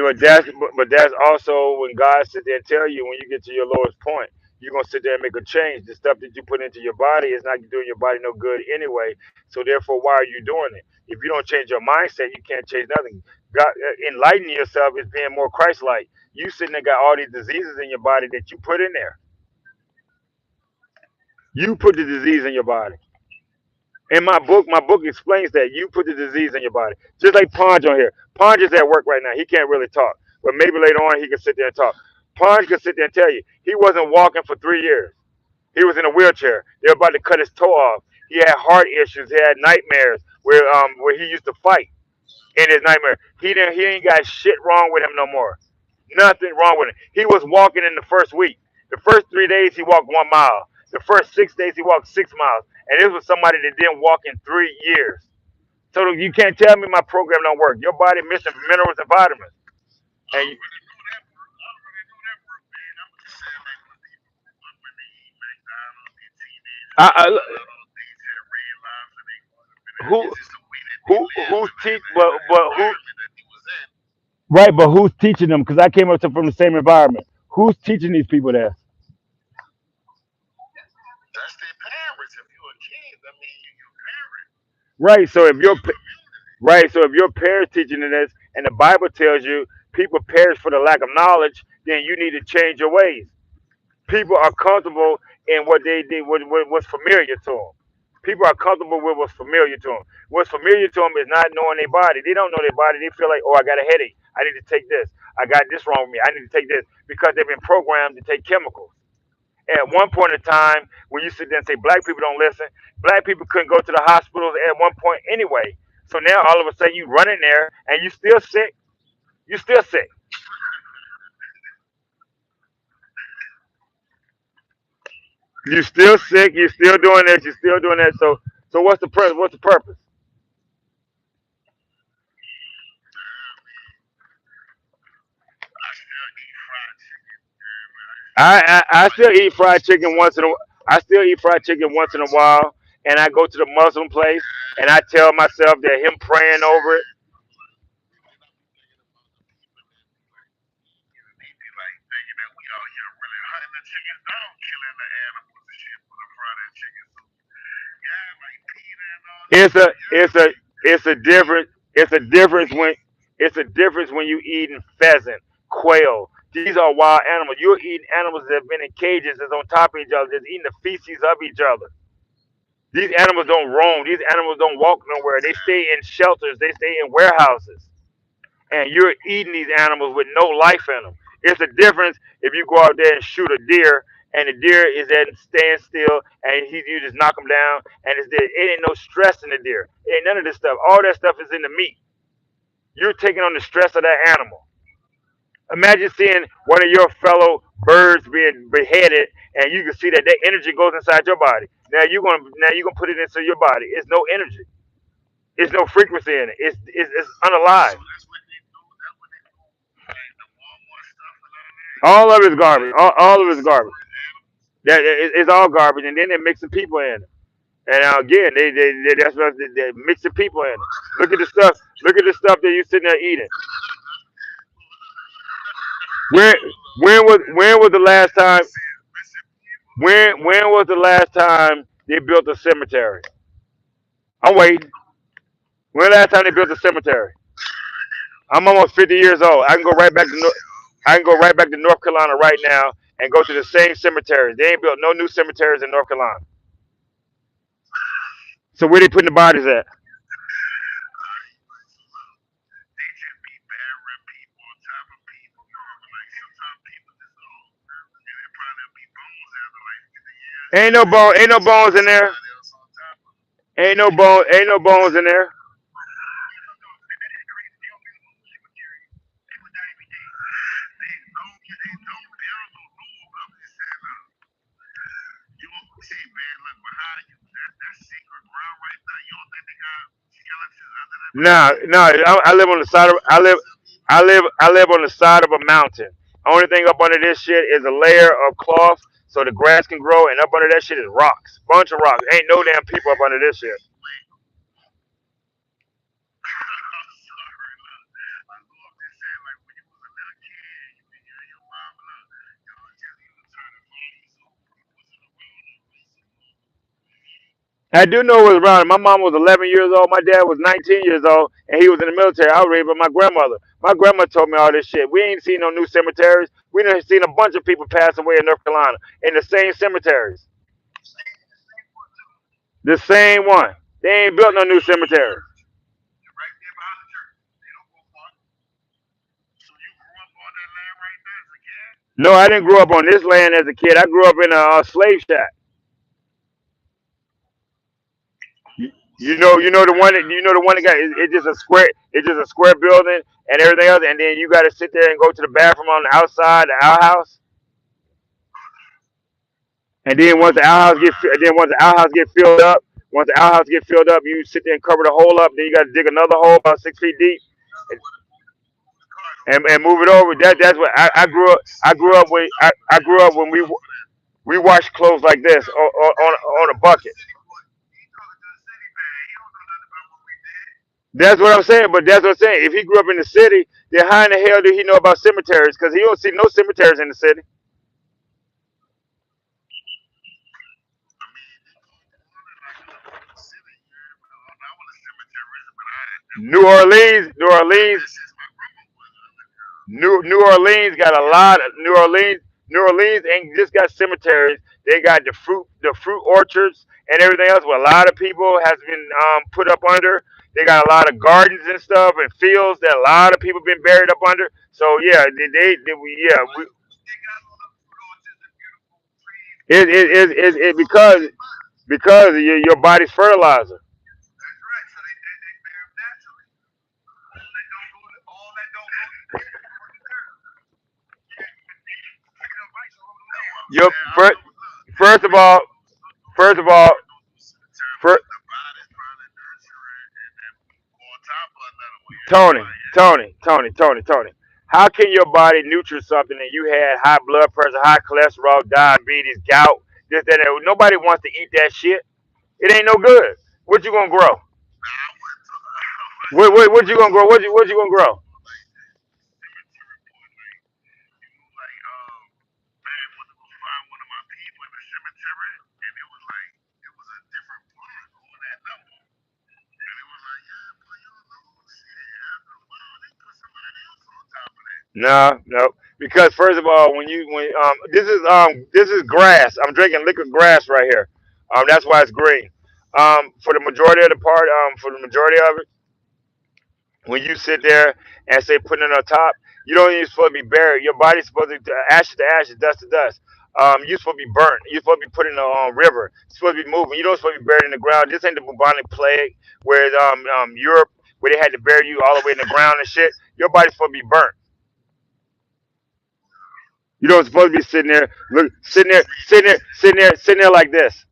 [SPEAKER 1] that's also when God sit there and tell you when you get to your lowest point, you're gonna sit there and make a change. The stuff that you put into your body is not doing your body no good anyway. So therefore, why are you doing it? If you don't change your mindset, you can't change nothing. God, enlightening yourself is being more Christ-like. You sitting there got all these diseases in your body that you put in there. You put the disease in your body. In my book explains that you put the disease in your body. Just like Ponge on here. Ponge is at work right now. He can't really talk. But maybe later on he can sit there and talk. Ponge can sit there and tell you he wasn't walking for 3 years. He was in a wheelchair. They were about to cut his toe off. He had heart issues. He had nightmares where he used to fight in his nightmare. He ain't got shit wrong with him no more. Nothing wrong with him. He was walking in the first week. The first 3 days he walked 1 mile. The first 6 days he walked 6 miles. And this was somebody that didn't walk in 3 years. So you can't tell me my program don't work. Your body missing minerals and vitamins. And I who who's teach but who right? But who's teaching them? Because I came up from the same environment. Who's teaching these people that? Right. So if your parents teaching you this, and the Bible tells you people perish for the lack of knowledge, then you need to change your ways. People are comfortable in what they did, what's familiar to them. People are comfortable with what's familiar to them. What's familiar to them is not knowing their body. They don't know their body. They feel like, oh, I got a headache. I need to take this. I got this wrong with me. I need to take this because they've been programmed to take chemicals. At one point in time, when you sit there and say black people don't listen, black people couldn't go to the hospitals at one point anyway. So now all of a sudden you run in there and you still sick. You still sick. You still sick. You still doing this. You still doing that. So what's the purpose? I still eat fried chicken once in a I still eat fried chicken once in a while, and I go to the Muslim place and I tell myself that him praying over it. It's a difference. It's a difference when you eating pheasant, quail. These are wild animals. You're eating animals that have been in cages that's on top of each other, that's eating the feces of each other. These animals don't roam. These animals don't walk nowhere. They stay in shelters. They stay in warehouses. And you're eating these animals with no life in them. It's a difference if you go out there and shoot a deer and the deer is at standstill and you just knock him down and it's there. It ain't no stress in the deer. It ain't none of this stuff. All that stuff is in the meat. You're taking on the stress of that animal. Imagine seeing one of your fellow birds being beheaded and you can see that energy goes inside your body. Now you're gonna put it into your body. It's no energy. It's no frequency in it. It's unalive. All of it's garbage. All of it's garbage. It's all garbage, and then they're mixing people in. And again, that's what they mix the people in. Look at the stuff. Look at the stuff that you sitting there eating. When when was the last time? When was the last time they built a cemetery? I'm waiting. When the last time they built a cemetery? I'm almost 50 years old. I can go right back to I can go right back to North Carolina right now and go to the same cemeteries. They ain't built no new cemeteries in North Carolina. So where they putting the bodies at? Ain't no bones in there. Ain't no bones in there. No, no. I live on the side of I live on the side of a mountain. Only thing up under this shit is a layer of cloth so the grass can grow, and up under that shit is rocks, bunch of rocks. Ain't no damn people up under this shit. I do know it was around. My mom was 11 years old. My dad was 19 years old, and he was in the military. I was raised by my grandmother. My grandma told me all this shit. We ain't seen no new cemeteries. We done seen a bunch of people pass away in North Carolina in the same cemeteries. The same one. They ain't built no new cemetery. No, I didn't grow up on this land as a kid. I grew up in a slave shack. You know the one that got it's just a square. It's just a square building and everything else, and then you got to sit there and go to the bathroom on the outside the outhouse. And then once the outhouse get filled up, once the outhouse get filled up, you sit there and cover the hole up. Then you got to dig another hole about 6 feet deep and move it over. That's what I grew up. I grew up when we washed clothes like this on a bucket. That's what I'm saying. But that's what I'm saying. If he grew up in the city, then how in the hell did he know about cemeteries? Because he don't see no cemeteries in the city. New Orleans, New Orleans got a lot of New Orleans ain't just got cemeteries. They got the fruit orchards and everything else where a lot of people has been put up under. They got a lot of gardens and stuff and fields that a lot of people been buried up under. So yeah, yeah, it because your body's fertilizer. Your first of all, first of all, first, Tony, Tony. How can your body nutrient something and you had high blood pressure, high cholesterol, diabetes, gout, this, that, that? Nobody wants to eat that shit. It ain't no good. What you gonna grow? What you gonna grow? What you gonna grow? No, no. Because first of all, when this is grass. I'm drinking liquid grass right here. That's why it's green. For the majority of the part, for the majority of it, when you sit there and say putting it on top, you don't even supposed to be buried. Your body's supposed to ashes, dust to dust. You're supposed to be burnt. You're supposed to be put in a river. You're supposed to be moving. You don't supposed to be buried in the ground. This ain't the bubonic plague where Europe where they had to bury you all the way in the ground and shit. Your body's supposed to be burnt. You don't supposed to be sitting there, look, sitting there like this.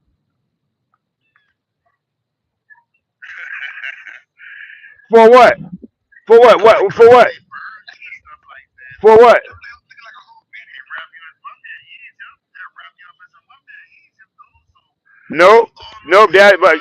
[SPEAKER 1] For what? For what? What? For what? For what? Nope. Nope, that but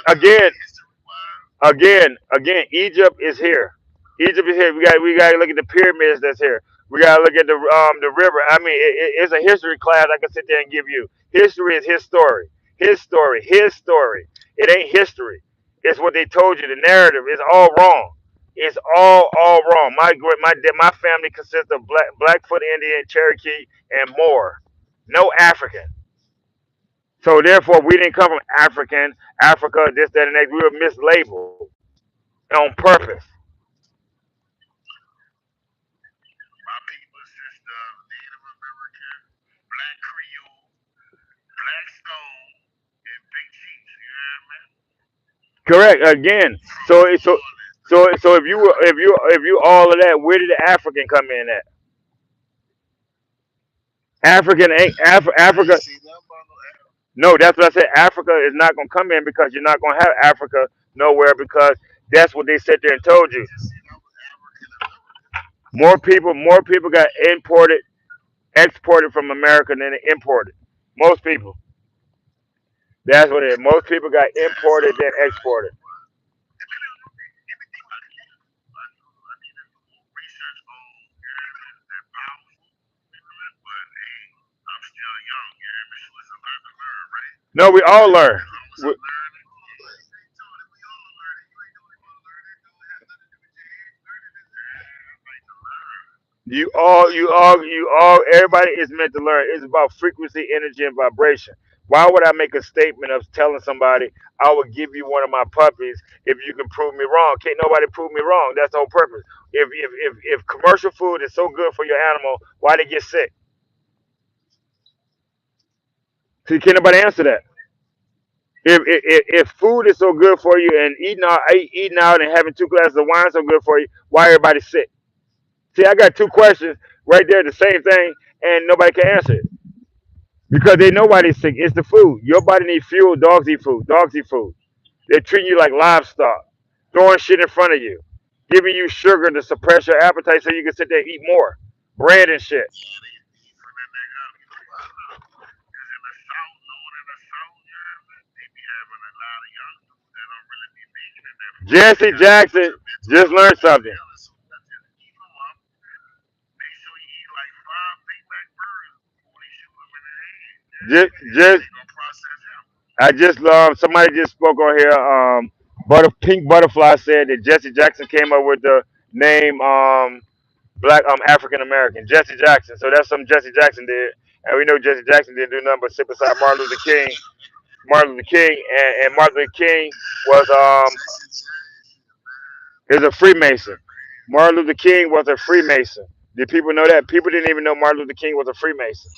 [SPEAKER 1] again, Egypt is here. Egypt is here. We got to look at the pyramids that's here. We got to look at the river. I mean, it's a history class I can sit there and give you. History is his story. His story. His story. It ain't history. It's what they told you. The narrative is all wrong. It's all wrong. My family consists of Blackfoot Indian, Cherokee, and more. No African. So therefore, we didn't come from Africa, this, that, and next. We were mislabeled on purpose. Correct. Again. So if you all of that, where did the African come in at? African ain't Africa. No, that's what I said. Africa is not gonna come in because you're not gonna have Africa nowhere because that's what they sit there and told you. More people got imported, exported from America than they imported. Most people. That's what it is. Most people got imported than exported. No, we all learn. We- everybody is meant to learn. It's about frequency, energy, and vibration. Why would I make a statement of telling somebody I will give you one of my puppies if you can prove me wrong? Can't nobody prove me wrong. That's the whole purpose. If commercial food is so good for your animal, why they get sick? See, can nobody answer that? If food is so good for you and eating out and having two glasses of wine so good for you, why everybody sick? See, I got two questions right there, the same thing, and nobody can answer it because they know why they're sick. It's the food. Your body needs fuel. Dogs eat food. Dogs eat food. They're treating you like livestock, throwing shit in front of you, giving you sugar to suppress your appetite so you can sit there and eat more bread and shit. Jesse Jackson just learned something. Just I just somebody just spoke on here. Pink Butterfly said that Jesse Jackson came up with the name Black African American Jesse Jackson. So that's something Jesse Jackson did, and we know Jesse Jackson didn't do nothing but sit beside Martin Luther King. Martin Luther King and Martin Luther King was is a Freemason. Martin Luther King was a Freemason. Did people know that? People didn't even know Martin Luther King was a Freemason.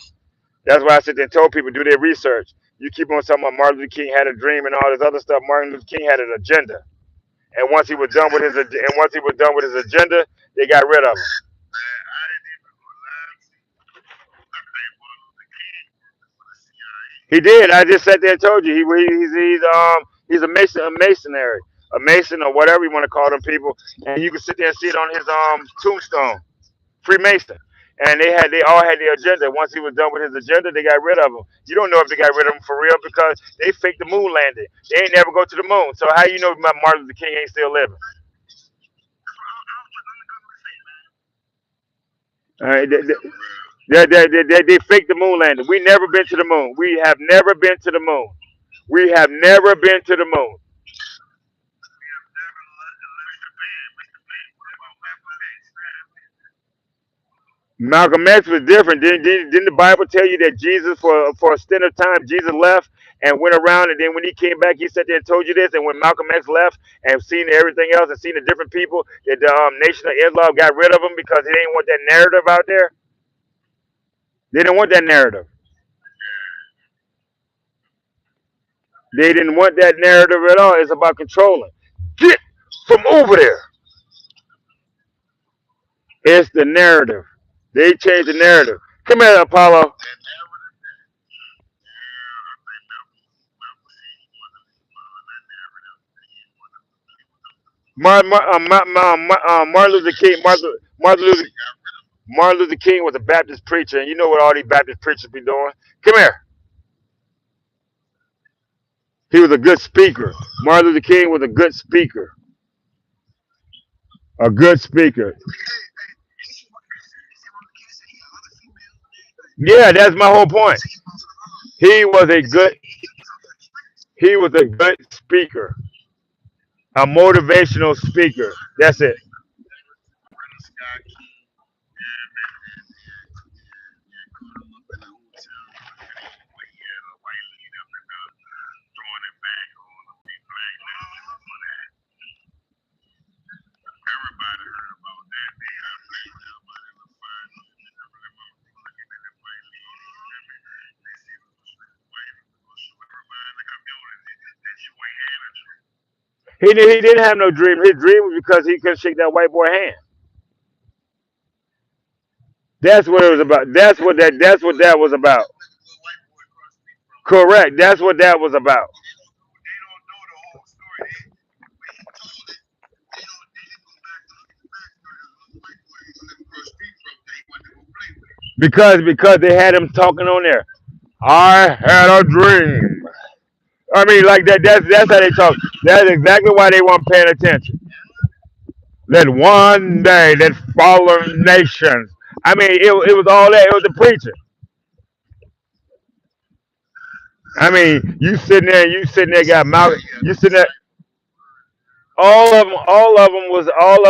[SPEAKER 1] That's why I sit there and told people do their research. You keep on talking about Martin Luther King had a dream and all this other stuff. Martin Luther King had an agenda, and once he was done with his agenda, they got rid of him. He did. I just sat there and told you he's a masonry, a mason or whatever you want to call them people, and you can sit there and see it on his tombstone, Freemason. And they all had their agenda. Once he was done with his agenda, they got rid of him. You don't know if they got rid of him for real because they faked the moon landing. They ain't never go to the moon. So how you know Martin Luther King ain't still living? All right, they faked the moon landing. We never been to the moon. We have never been to the moon. We have never been to the moon. Malcolm X was different. Didn't the Bible tell you that Jesus, for a stint of time, Jesus left and went around, and then when he came back, he sat there and told you this. And when Malcolm X left and seen everything else and seen the different people, that the Nation of Islam got rid of him because they didn't want that narrative out there. They didn't want that narrative. They didn't want that narrative at all. It's about controlling. Get from over there. It's the narrative. They changed the narrative. Come here, Apollo. Martin Luther King. Martin Luther King was a Baptist preacher, and you know what all these Baptist preachers be doing. Come here. He was a good speaker. Martin Luther King was a good speaker. A good speaker. Yeah, that's my whole point. He was a good he was a good speaker. A motivational speaker. That's it. He didn't have no dream. His dream was because he couldn't shake that white boy hand. That's what it was about. That's what that was about. Correct. That's what that was about. Because they had him talking on there. I had a dream. I mean, like that. That's how they talk. That's exactly why they weren't paying attention. That one day that fallen nations. I mean, it was all that. It was the preacher. I mean, you sitting there, got Malcolm. You sitting there. All of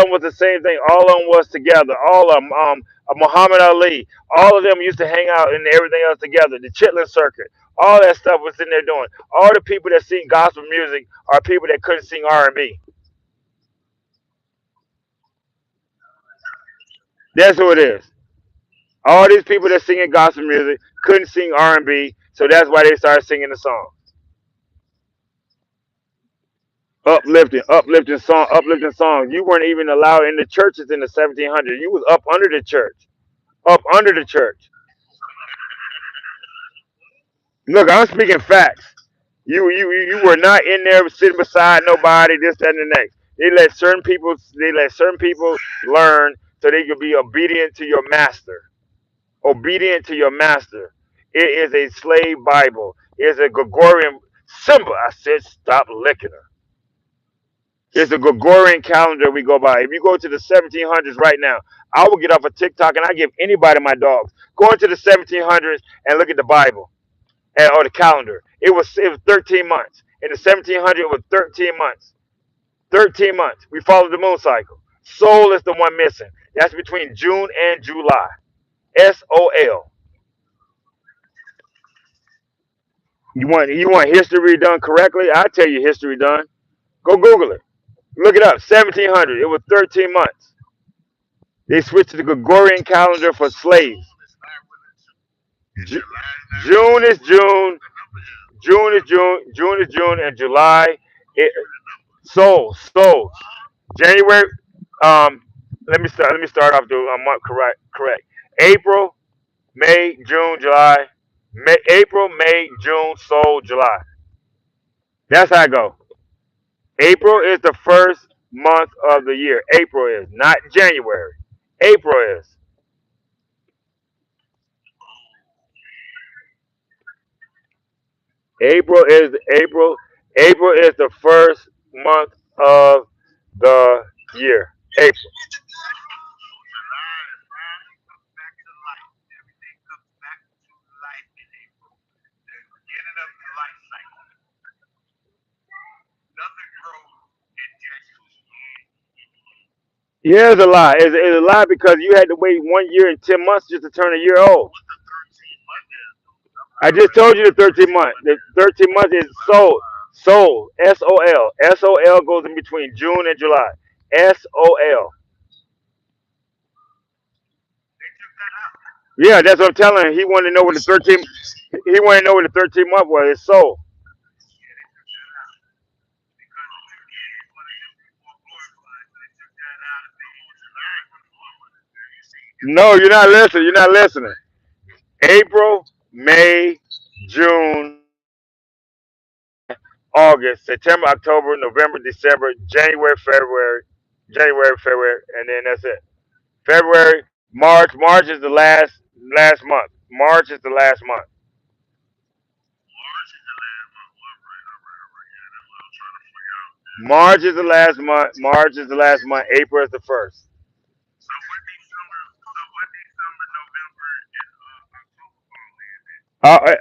[SPEAKER 1] them was the same thing. All of them was together. All of them. Muhammad Ali. All of them used to hang out and everything else together. The Chitlin Circuit. All that stuff was in there doing. All the people that sing gospel music are people that couldn't sing R&B. That's who it is. All these people that singing gospel music couldn't sing R&B, so that's why they started singing the song. Uplifting song. You weren't even allowed in the churches in the 1700s. You was up under the church, up under the church. Look, I'm speaking facts. You were not in there sitting beside nobody. This, that, and the next. They let certain people learn so they could be obedient to your master. Obedient to your master. It is a slave Bible. It's a Gregorian symbol. I said, stop licking her. It's a Gregorian calendar we go by. If you go to the 1700s right now, I will get off of TikTok and I give anybody my dogs. Go into the 1700s and look at the Bible or the calendar. It was 13 months. In the 1700s, it was 13 months. 13 months. We followed the moon cycle. Sol is the one missing. That's between June and July. SOL. You want history done correctly? I'll tell you history done. Go Google it. Look it up. 1700. It was 13 months. They switched to the Gregorian calendar for slaves. Ju- June is June. June is June. June is June, and July. It, so January. Um, let me start. Let me start off the month correct. April, May, June, July. April, May, June, July. That's how I go. April is the first month of the year. April is not January. April is. April is April. April is the first month of the year. April. Yeah, it's a lie. It's a lie because you had to wait 1 year and 10 months just to turn a year old. I just told you the 13 month. The 13 months is soul. SOL. SOL goes in between June and July. SOL. Yeah, that's what I'm telling him. He wanted to know what the 13. He wanted to know what the 13 month was. It's soul. No, you're not listening. You're not listening. April, May, June, July, August, September, October, November, December, January, February, and then that's it. February, March. March is the last month. March is the last month. March is the last month. March is the last month. April is the first.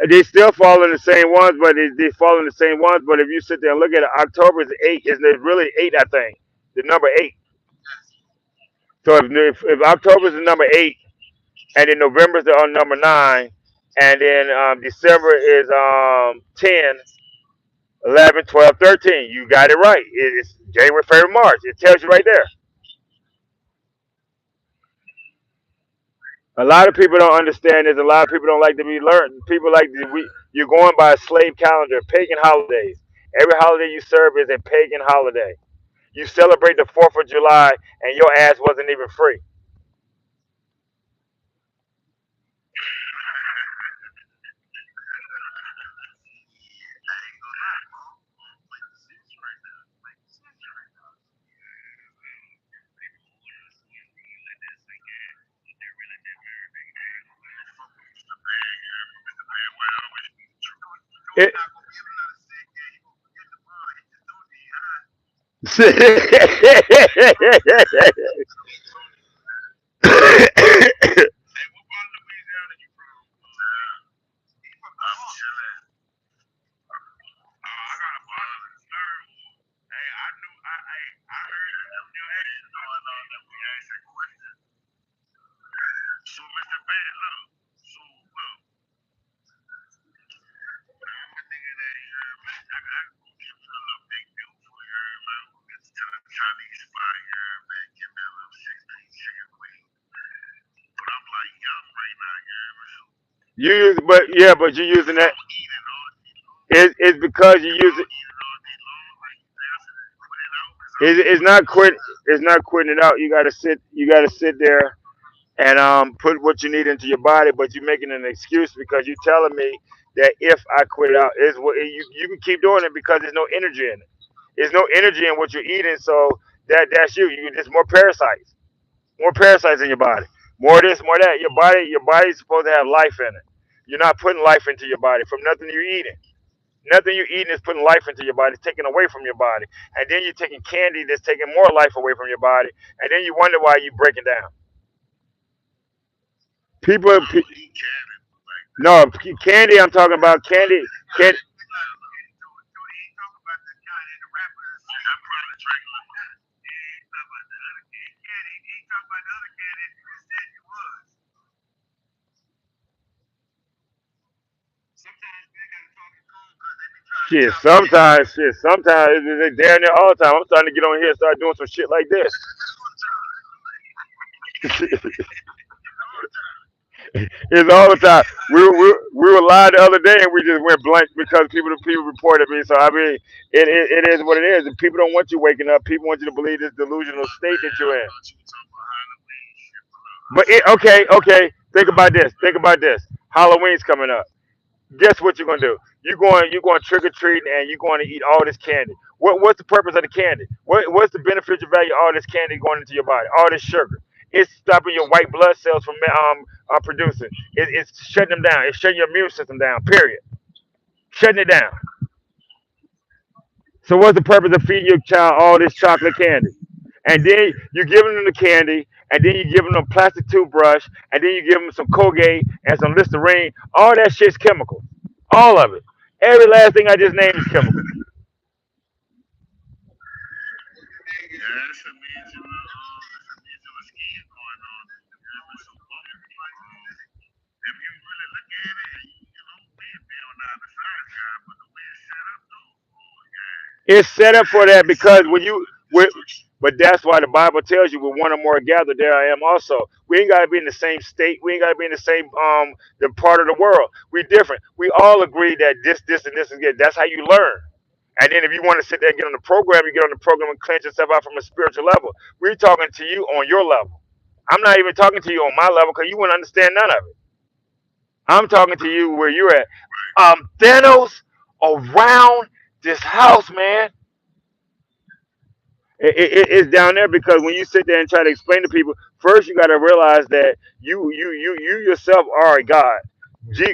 [SPEAKER 1] They still fall in the same ones, but they fall in the same ones. But if you sit there and look at it, October is eight. Isn't it really eight? I think the number eight. So if October is the number eight, and then November is the number nine, and then December is 10, 11, 12, 13. You got it right. It's January, February, March. It tells you right there. A lot of people don't understand this. A lot of people don't like to be learned. People like you're going by a slave calendar, pagan holidays. Every holiday you serve is a pagan holiday. You celebrate the 4th of July, and your ass wasn't even free. It, you use, but yeah, but you're using that. It's because you use it. It's not quit. It's not quitting it out. You gotta sit. You gotta sit there and put what you need into your body. But you're making an excuse because you're telling me that if I quit it out, is what you can keep doing it because there's no energy in it. There's no energy in what you're eating, so that's you. You There's more parasites in your body, more this, more that. Your body's supposed to have life in it. You're not putting life into your body from nothing you're eating. Nothing you're eating is putting life into your body, it's taking away from your body. And then you're taking candy that's taking more life away from your body. And then you wonder why you're breaking down. People, no, candy, I'm talking about candy. Candy. Sometimes, it's damn near all the time. I'm starting to get on here and start doing some shit like this. It's all the time. We were live the other day and we just went blank because people reported me. So I mean, it is what it is. And people don't want you waking up. People want you to believe this delusional state that you're in. Okay. Think about this. Think about this. Halloween's coming up. Guess what you're gonna do? You're going trick or treating and you're going to eat all this candy. What's the purpose of the candy? What's the beneficial value of all this candy going into your body? All this sugar. It's stopping your white blood cells from producing. It's shutting them down. It's shutting your immune system down. Period. Shutting it down. So what's the purpose of feeding your child all this chocolate candy? And then you're giving them the candy, and then you're giving them a plastic toothbrush, and then you give them some Colgate and some Listerine. All that shit's chemical. All of it. Every last thing I just named is chemical. It's set up for that because but that's why the Bible tells you, with one or more gathered, there I am also. We ain't gotta be in the same state. We ain't gotta be in the same the part of the world. We different. We all agree that this, and this is good. That's how you learn. And then if you want to sit there and get on the program, you get on the program and cleanse yourself out from a spiritual level. We're talking to you on your level. I'm not even talking to you on my level because you wouldn't understand none of it. I'm talking to you where you're at. Thanos around this house, man. It's down there because when you sit there and try to explain to people, first you got to realize that you yourself are a God.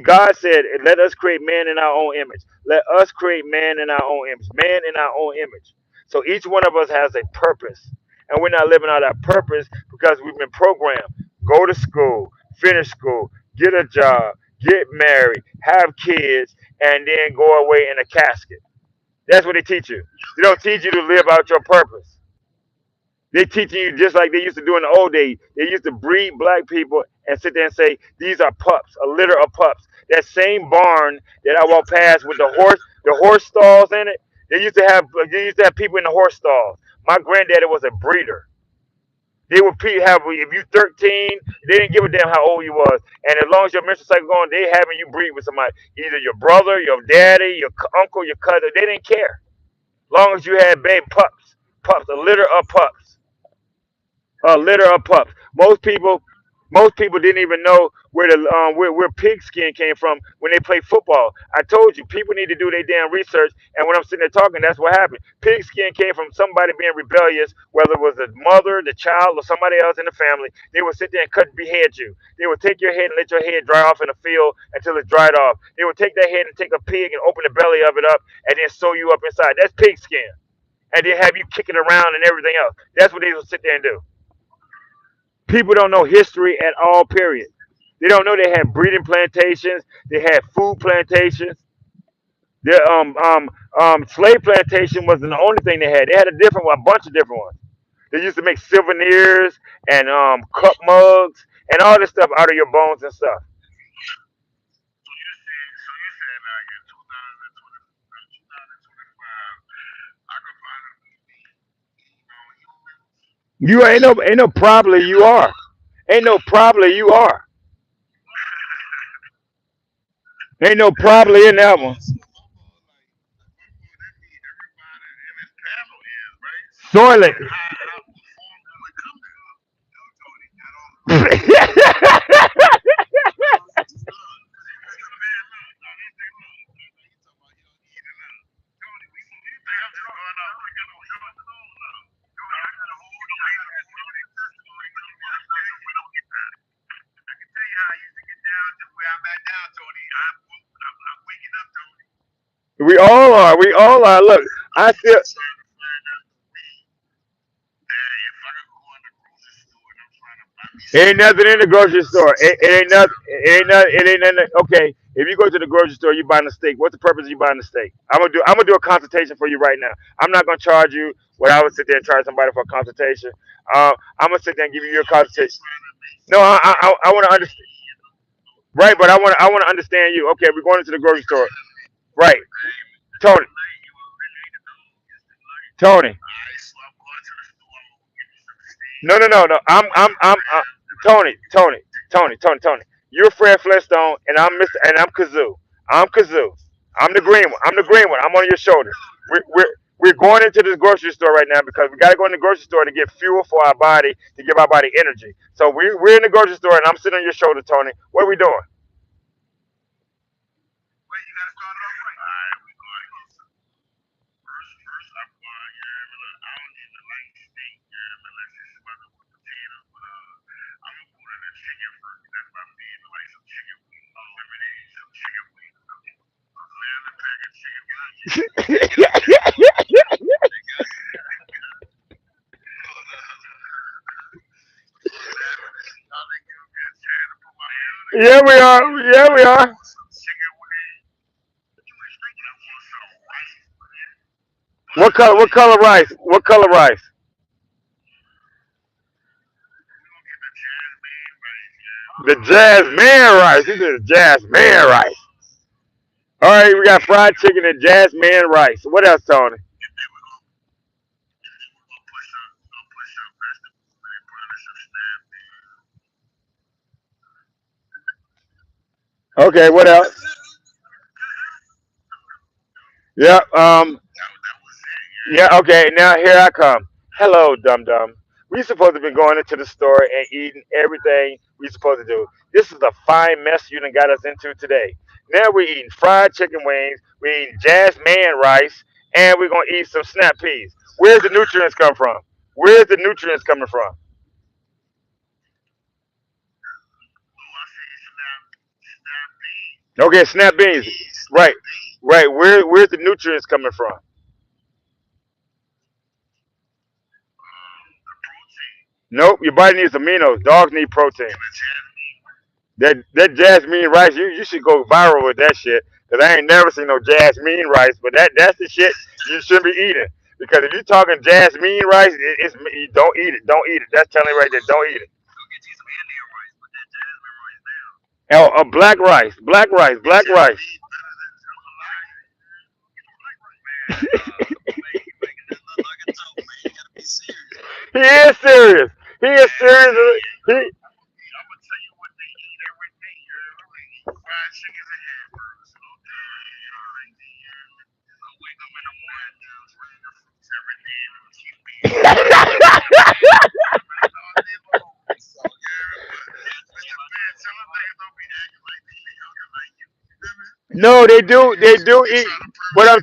[SPEAKER 1] God said, "Let us create man in our own image. Let us create man in our own image. Man in our own image." So each one of us has a purpose, and we're not living out our purpose because we've been programmed. Go to school, finish school, get a job, get married, have kids, and then go away in a casket. That's what they teach you. They don't teach you to live out your purpose. They teaching you just like they used to do in the old days. They used to breed black people and sit there and say, "These are pups, a litter of pups." That same barn that I walked past with the horse stalls in it. They used to have people in the horse stalls. My granddaddy was a breeder. They would have if you 13, they didn't give a damn how old you was, and as long as your menstrual cycle going, they having you breed with somebody, either your brother, your daddy, your uncle, your cousin. They didn't care, long as you had baby pups, a litter of pups. A litter of pups. Most people didn't even know where pig skin came from when they played football. I told you, people need to do their damn research. And when I'm sitting there talking, that's what happened. Pig skin came from somebody being rebellious, whether it was the mother, the child, or somebody else in the family. They would sit there and behead you. They would take your head and let your head dry off in the field until it dried off. They would take that head and take a pig and open the belly of it up and then sew you up inside. That's pig skin. And then have you kicking around and everything else. That's what they would sit there and do. People don't know history at all, period. They don't know they had breeding plantations, they had food plantations. Their slave plantation wasn't the only thing they had. They had a bunch of different ones. They used to make souvenirs and cup mugs and all this stuff out of your bones and stuff. You ain't no probably you are. Ain't no probably you are. Ain't no probably in that one. Soylent. We all are. We all are. Look, I still. Ain't nothing in the grocery store. It ain't nothing. It ain't nothing. It ain't nothing. Okay, if you go to the grocery store, you buying a steak. What's the purpose of you buying a steak? I'm gonna do a consultation for you right now. I'm not gonna charge you what I would sit there and charge somebody for a consultation. I'm gonna sit there and give you your consultation. No, I want to understand. Right, but I want to understand you. Okay, we're going into the grocery store. Right, Tony. Tony. No. Tony, Tony. You're Fred Flintstone, and I'm Kazoo. I'm Kazoo. I'm the green one. I'm the green one. I'm on your shoulders. We're going into this grocery store right now because we got to go in the grocery store to get fuel for our body to give our body energy. So we're in the grocery store, and I'm sitting on your shoulder, Tony. What are we doing? Yeah, we are. Yeah, we are. What color? What color rice? What color rice? The jasmine rice. This is jasmine rice. All right, we got fried chicken and jasmine rice. What else, Tony? Okay, what else? Yeah. Yeah. Okay. Now here I come. Hello, dum dum. We supposed to be going into the store and eating everything we supposed to do. This is a fine mess you done got us into today. Now we're eating fried chicken wings. We're eating jasmine rice, and we're gonna eat some snap peas. Where's the nutrients come from? Where's the nutrients coming from? Okay, snap beans. Right. Right. Where's the nutrients coming from? Nope, your body needs aminos. Dogs need protein. That jasmine rice, you should go viral with that shit. Cause I ain't never seen no jasmine rice, but that's the shit you shouldn't be eating. Because if you're talking jasmine rice, it's you don't eat it. Don't eat it. That's telling you right there. Don't eat it. Oh, black rice, black rice, black rice. He is serious. He is serious. He No, they do. They do eat. But I'm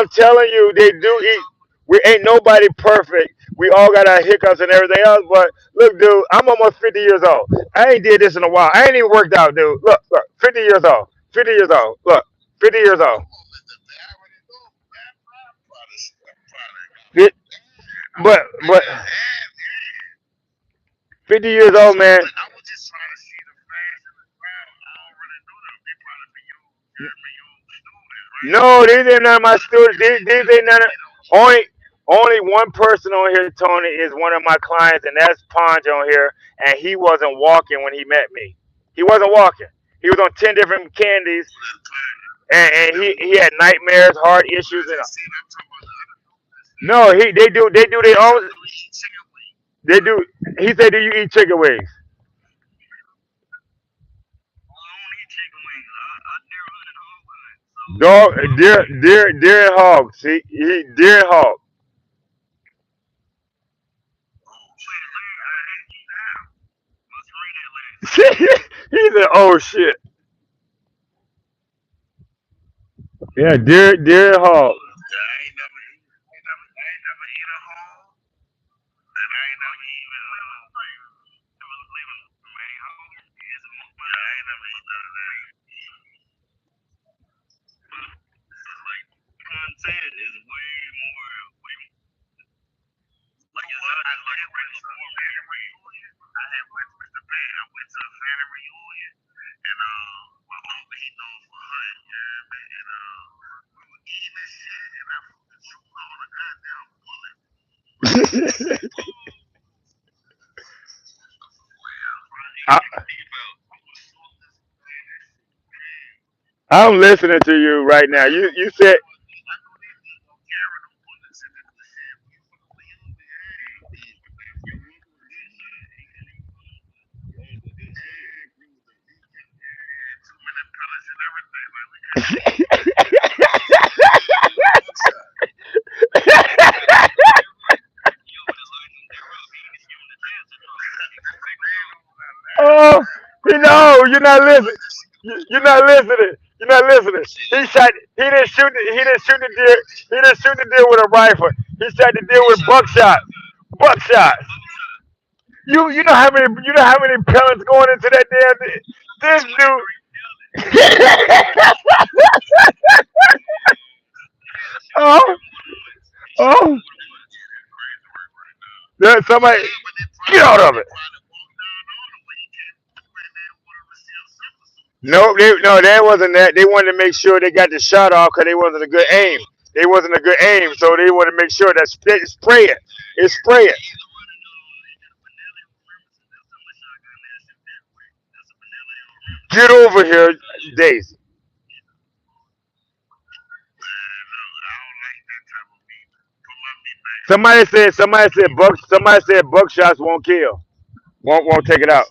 [SPEAKER 1] telling you, they do eat. We ain't nobody perfect. We all got our hiccups and everything else. But look, dude, I'm almost 50 years old. I ain't did this in a while. I ain't even worked out, dude. Look, 50 years old. 50 years old. Look, 50 years old. Fit- but 50 years old, man. No, these ain't none of my students. These ain't none of only one person on here, Tony, is one of my clients, and that's Ponge on here. And he wasn't walking when he met me. He wasn't walking. He was on 10 different candies, and he had nightmares, heart issues, and no, they do their own. They do. He said, "Do you eat chicken wings?" Dog, deer and hog. See, deer and hog. He said, "Oh shit." Yeah, deer and hog. I, I'm listening to you right now. You said Oh, no, you're not listening. You're not listening. You're not listening. He shot. He didn't shoot. He didn't shoot the deer. He didn't shoot the deer with a rifle. He shot the deer with buckshot. Buckshot. You know how many pellets going into that damn. This dude. Oh, oh. There's somebody. Get out of it. No, that wasn't that. They wanted to make sure they got the shot off because they wasn't a good aim. They wasn't a good aim, so they wanted to make sure that spray it. It's spray it. Get over here, Daisy. Somebody said buckshots won't kill. Won't take it out.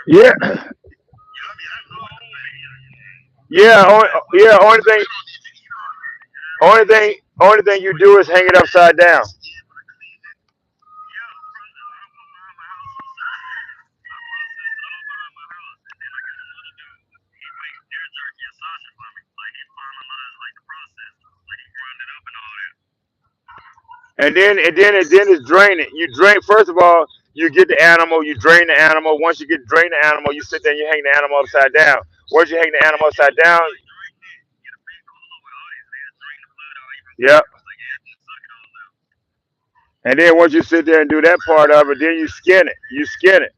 [SPEAKER 1] Yeah, yeah, yeah. Only thing you do is hang it upside down. And then it's draining. You drain first of all. You get the animal. You drain the animal. Once you get drain the animal, you sit there and you hang the animal upside down. Once you hang the animal upside down, yep. And then once you sit there and do that part of it, then you skin it. You skin it.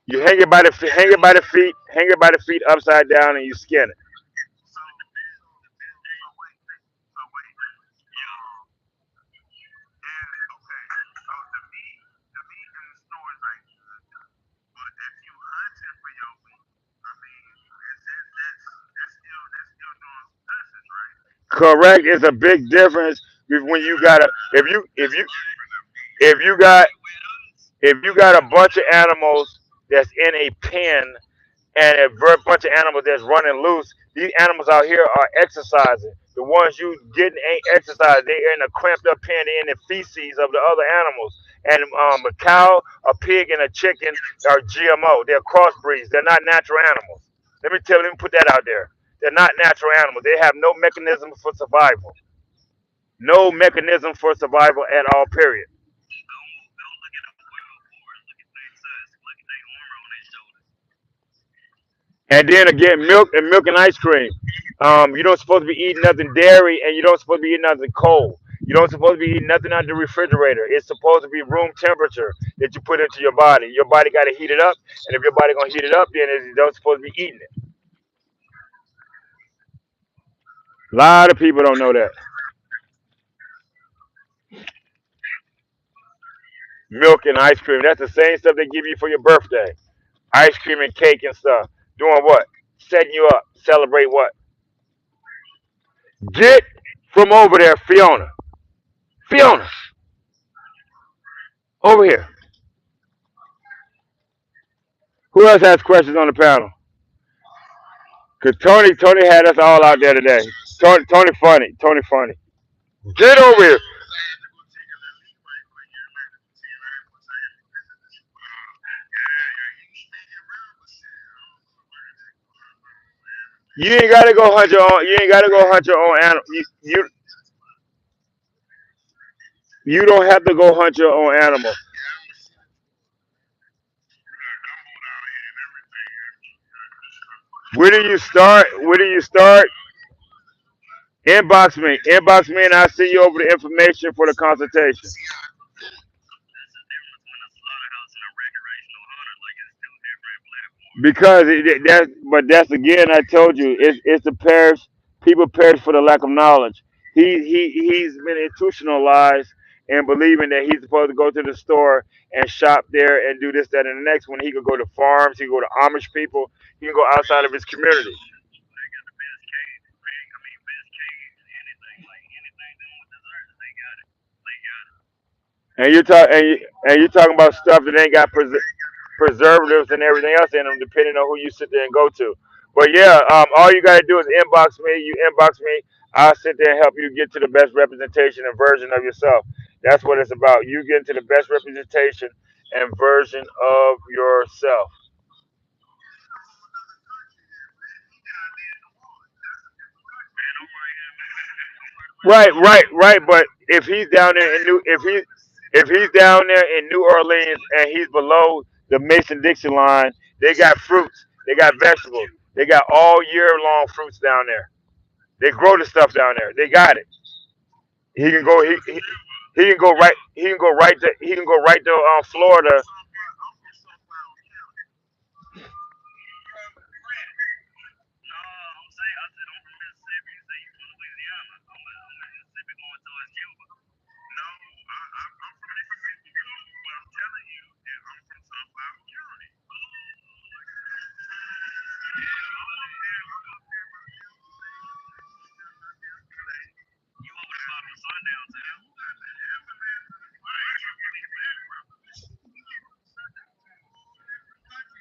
[SPEAKER 1] You hang it by the hang it by the feet, hang it by the feet upside down, and you skin it. Correct. It's a big difference when you got a if you got if you got a bunch of animals that's in a pen and a bunch of animals that's running loose. These animals out here are exercising. The ones you getting ain't exercising. They're in a cramped up pen. They're in the feces of the other animals. And a cow, a pig, and a chicken are GMO. They're crossbreeds. They're not natural animals. Let me put that out there. They're not natural animals. They have no mechanism for survival. No mechanism for survival at all. Period. And then again, milk and ice cream. You don't supposed to be eating nothing dairy, and you don't supposed to be eating nothing cold. You don't supposed to be eating nothing out the refrigerator. It's supposed to be room temperature that you put into your body. Your body got to heat it up, and if your body gonna heat it up, then you don't supposed to be eating it. A lot of people don't know that. Milk and ice cream. That's the same stuff they give you for your birthday. Ice cream and cake and stuff. Doing what? Setting you up. Celebrate what? Get from over there, Fiona. Fiona, over here. Who else has questions on the panel? Cause Tony had us all out there today. Tony funny. Tony funny. Get over here. You ain't gotta go hunt your own. You ain't gotta go hunt your own animal. You don't have to go hunt your own animal. Where do you start? Where do you start? Inbox me, and I'll send you over the information for the consultation. Because that's again, I told you, it's the perish. People perish for the lack of knowledge. He's been institutionalized and believing that he's supposed to go to the store and shop there and do this, that, and the next. When he could go to farms, he could go to Amish people, he can go outside of his community. And you're talking about stuff that ain't got preservatives and everything else in them, depending on who you sit there and go to. But yeah, all you gotta do is inbox me. You inbox me, I'll sit there and help you get to the best representation and version of yourself. That's what it's about. You get to the best representation and version of yourself. Right. But if he's down there in New, if he's down there in New Orleans and he's below the Mason Dixon line, they got fruits, they got vegetables, they got all year long fruits down there. They grow the stuff down there. They got it. He can go. He can go right. He can go right to Florida.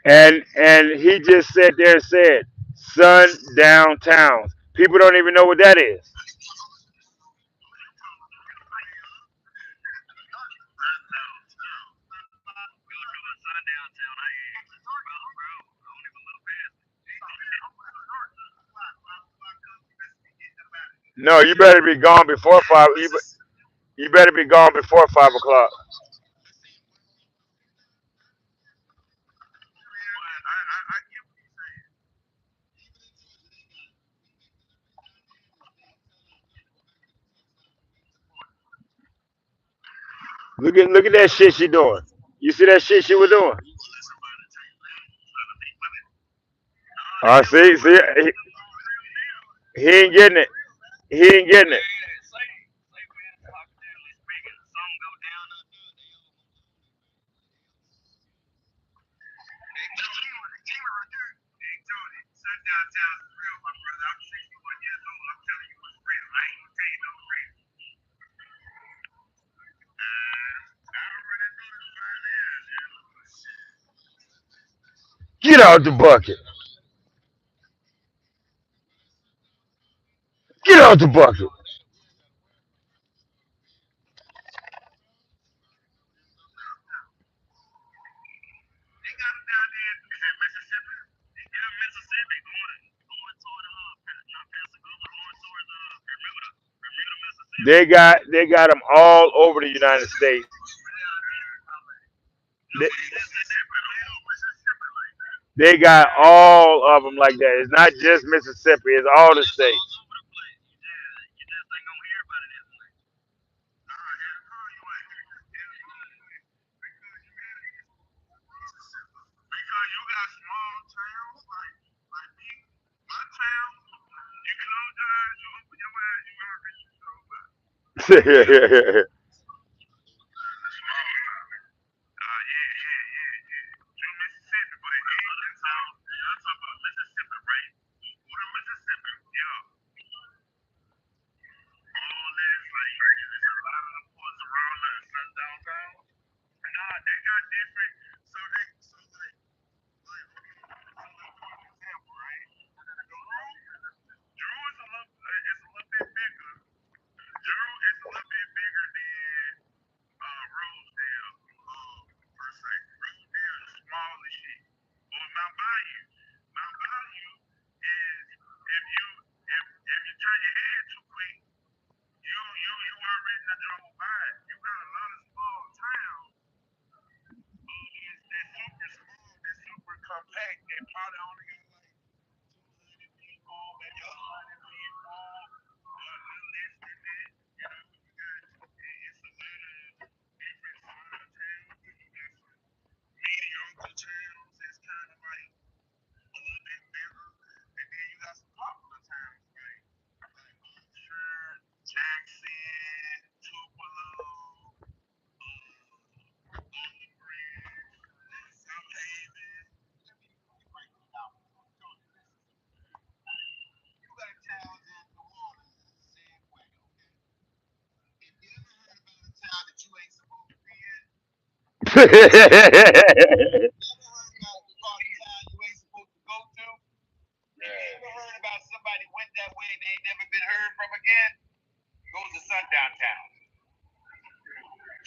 [SPEAKER 1] And he just sat there and said, "Sundown towns." People don't even know what that is. No, you better be gone before 5. You better be gone before 5 o'clock. Look at that shit she doing. You see that shit she was doing? See, he ain't getting it. He ain't getting it. Get out the bucket. Get out the bucket. They got them all over the United States. They, they got all of them like that. It's not just Mississippi. It's all the states.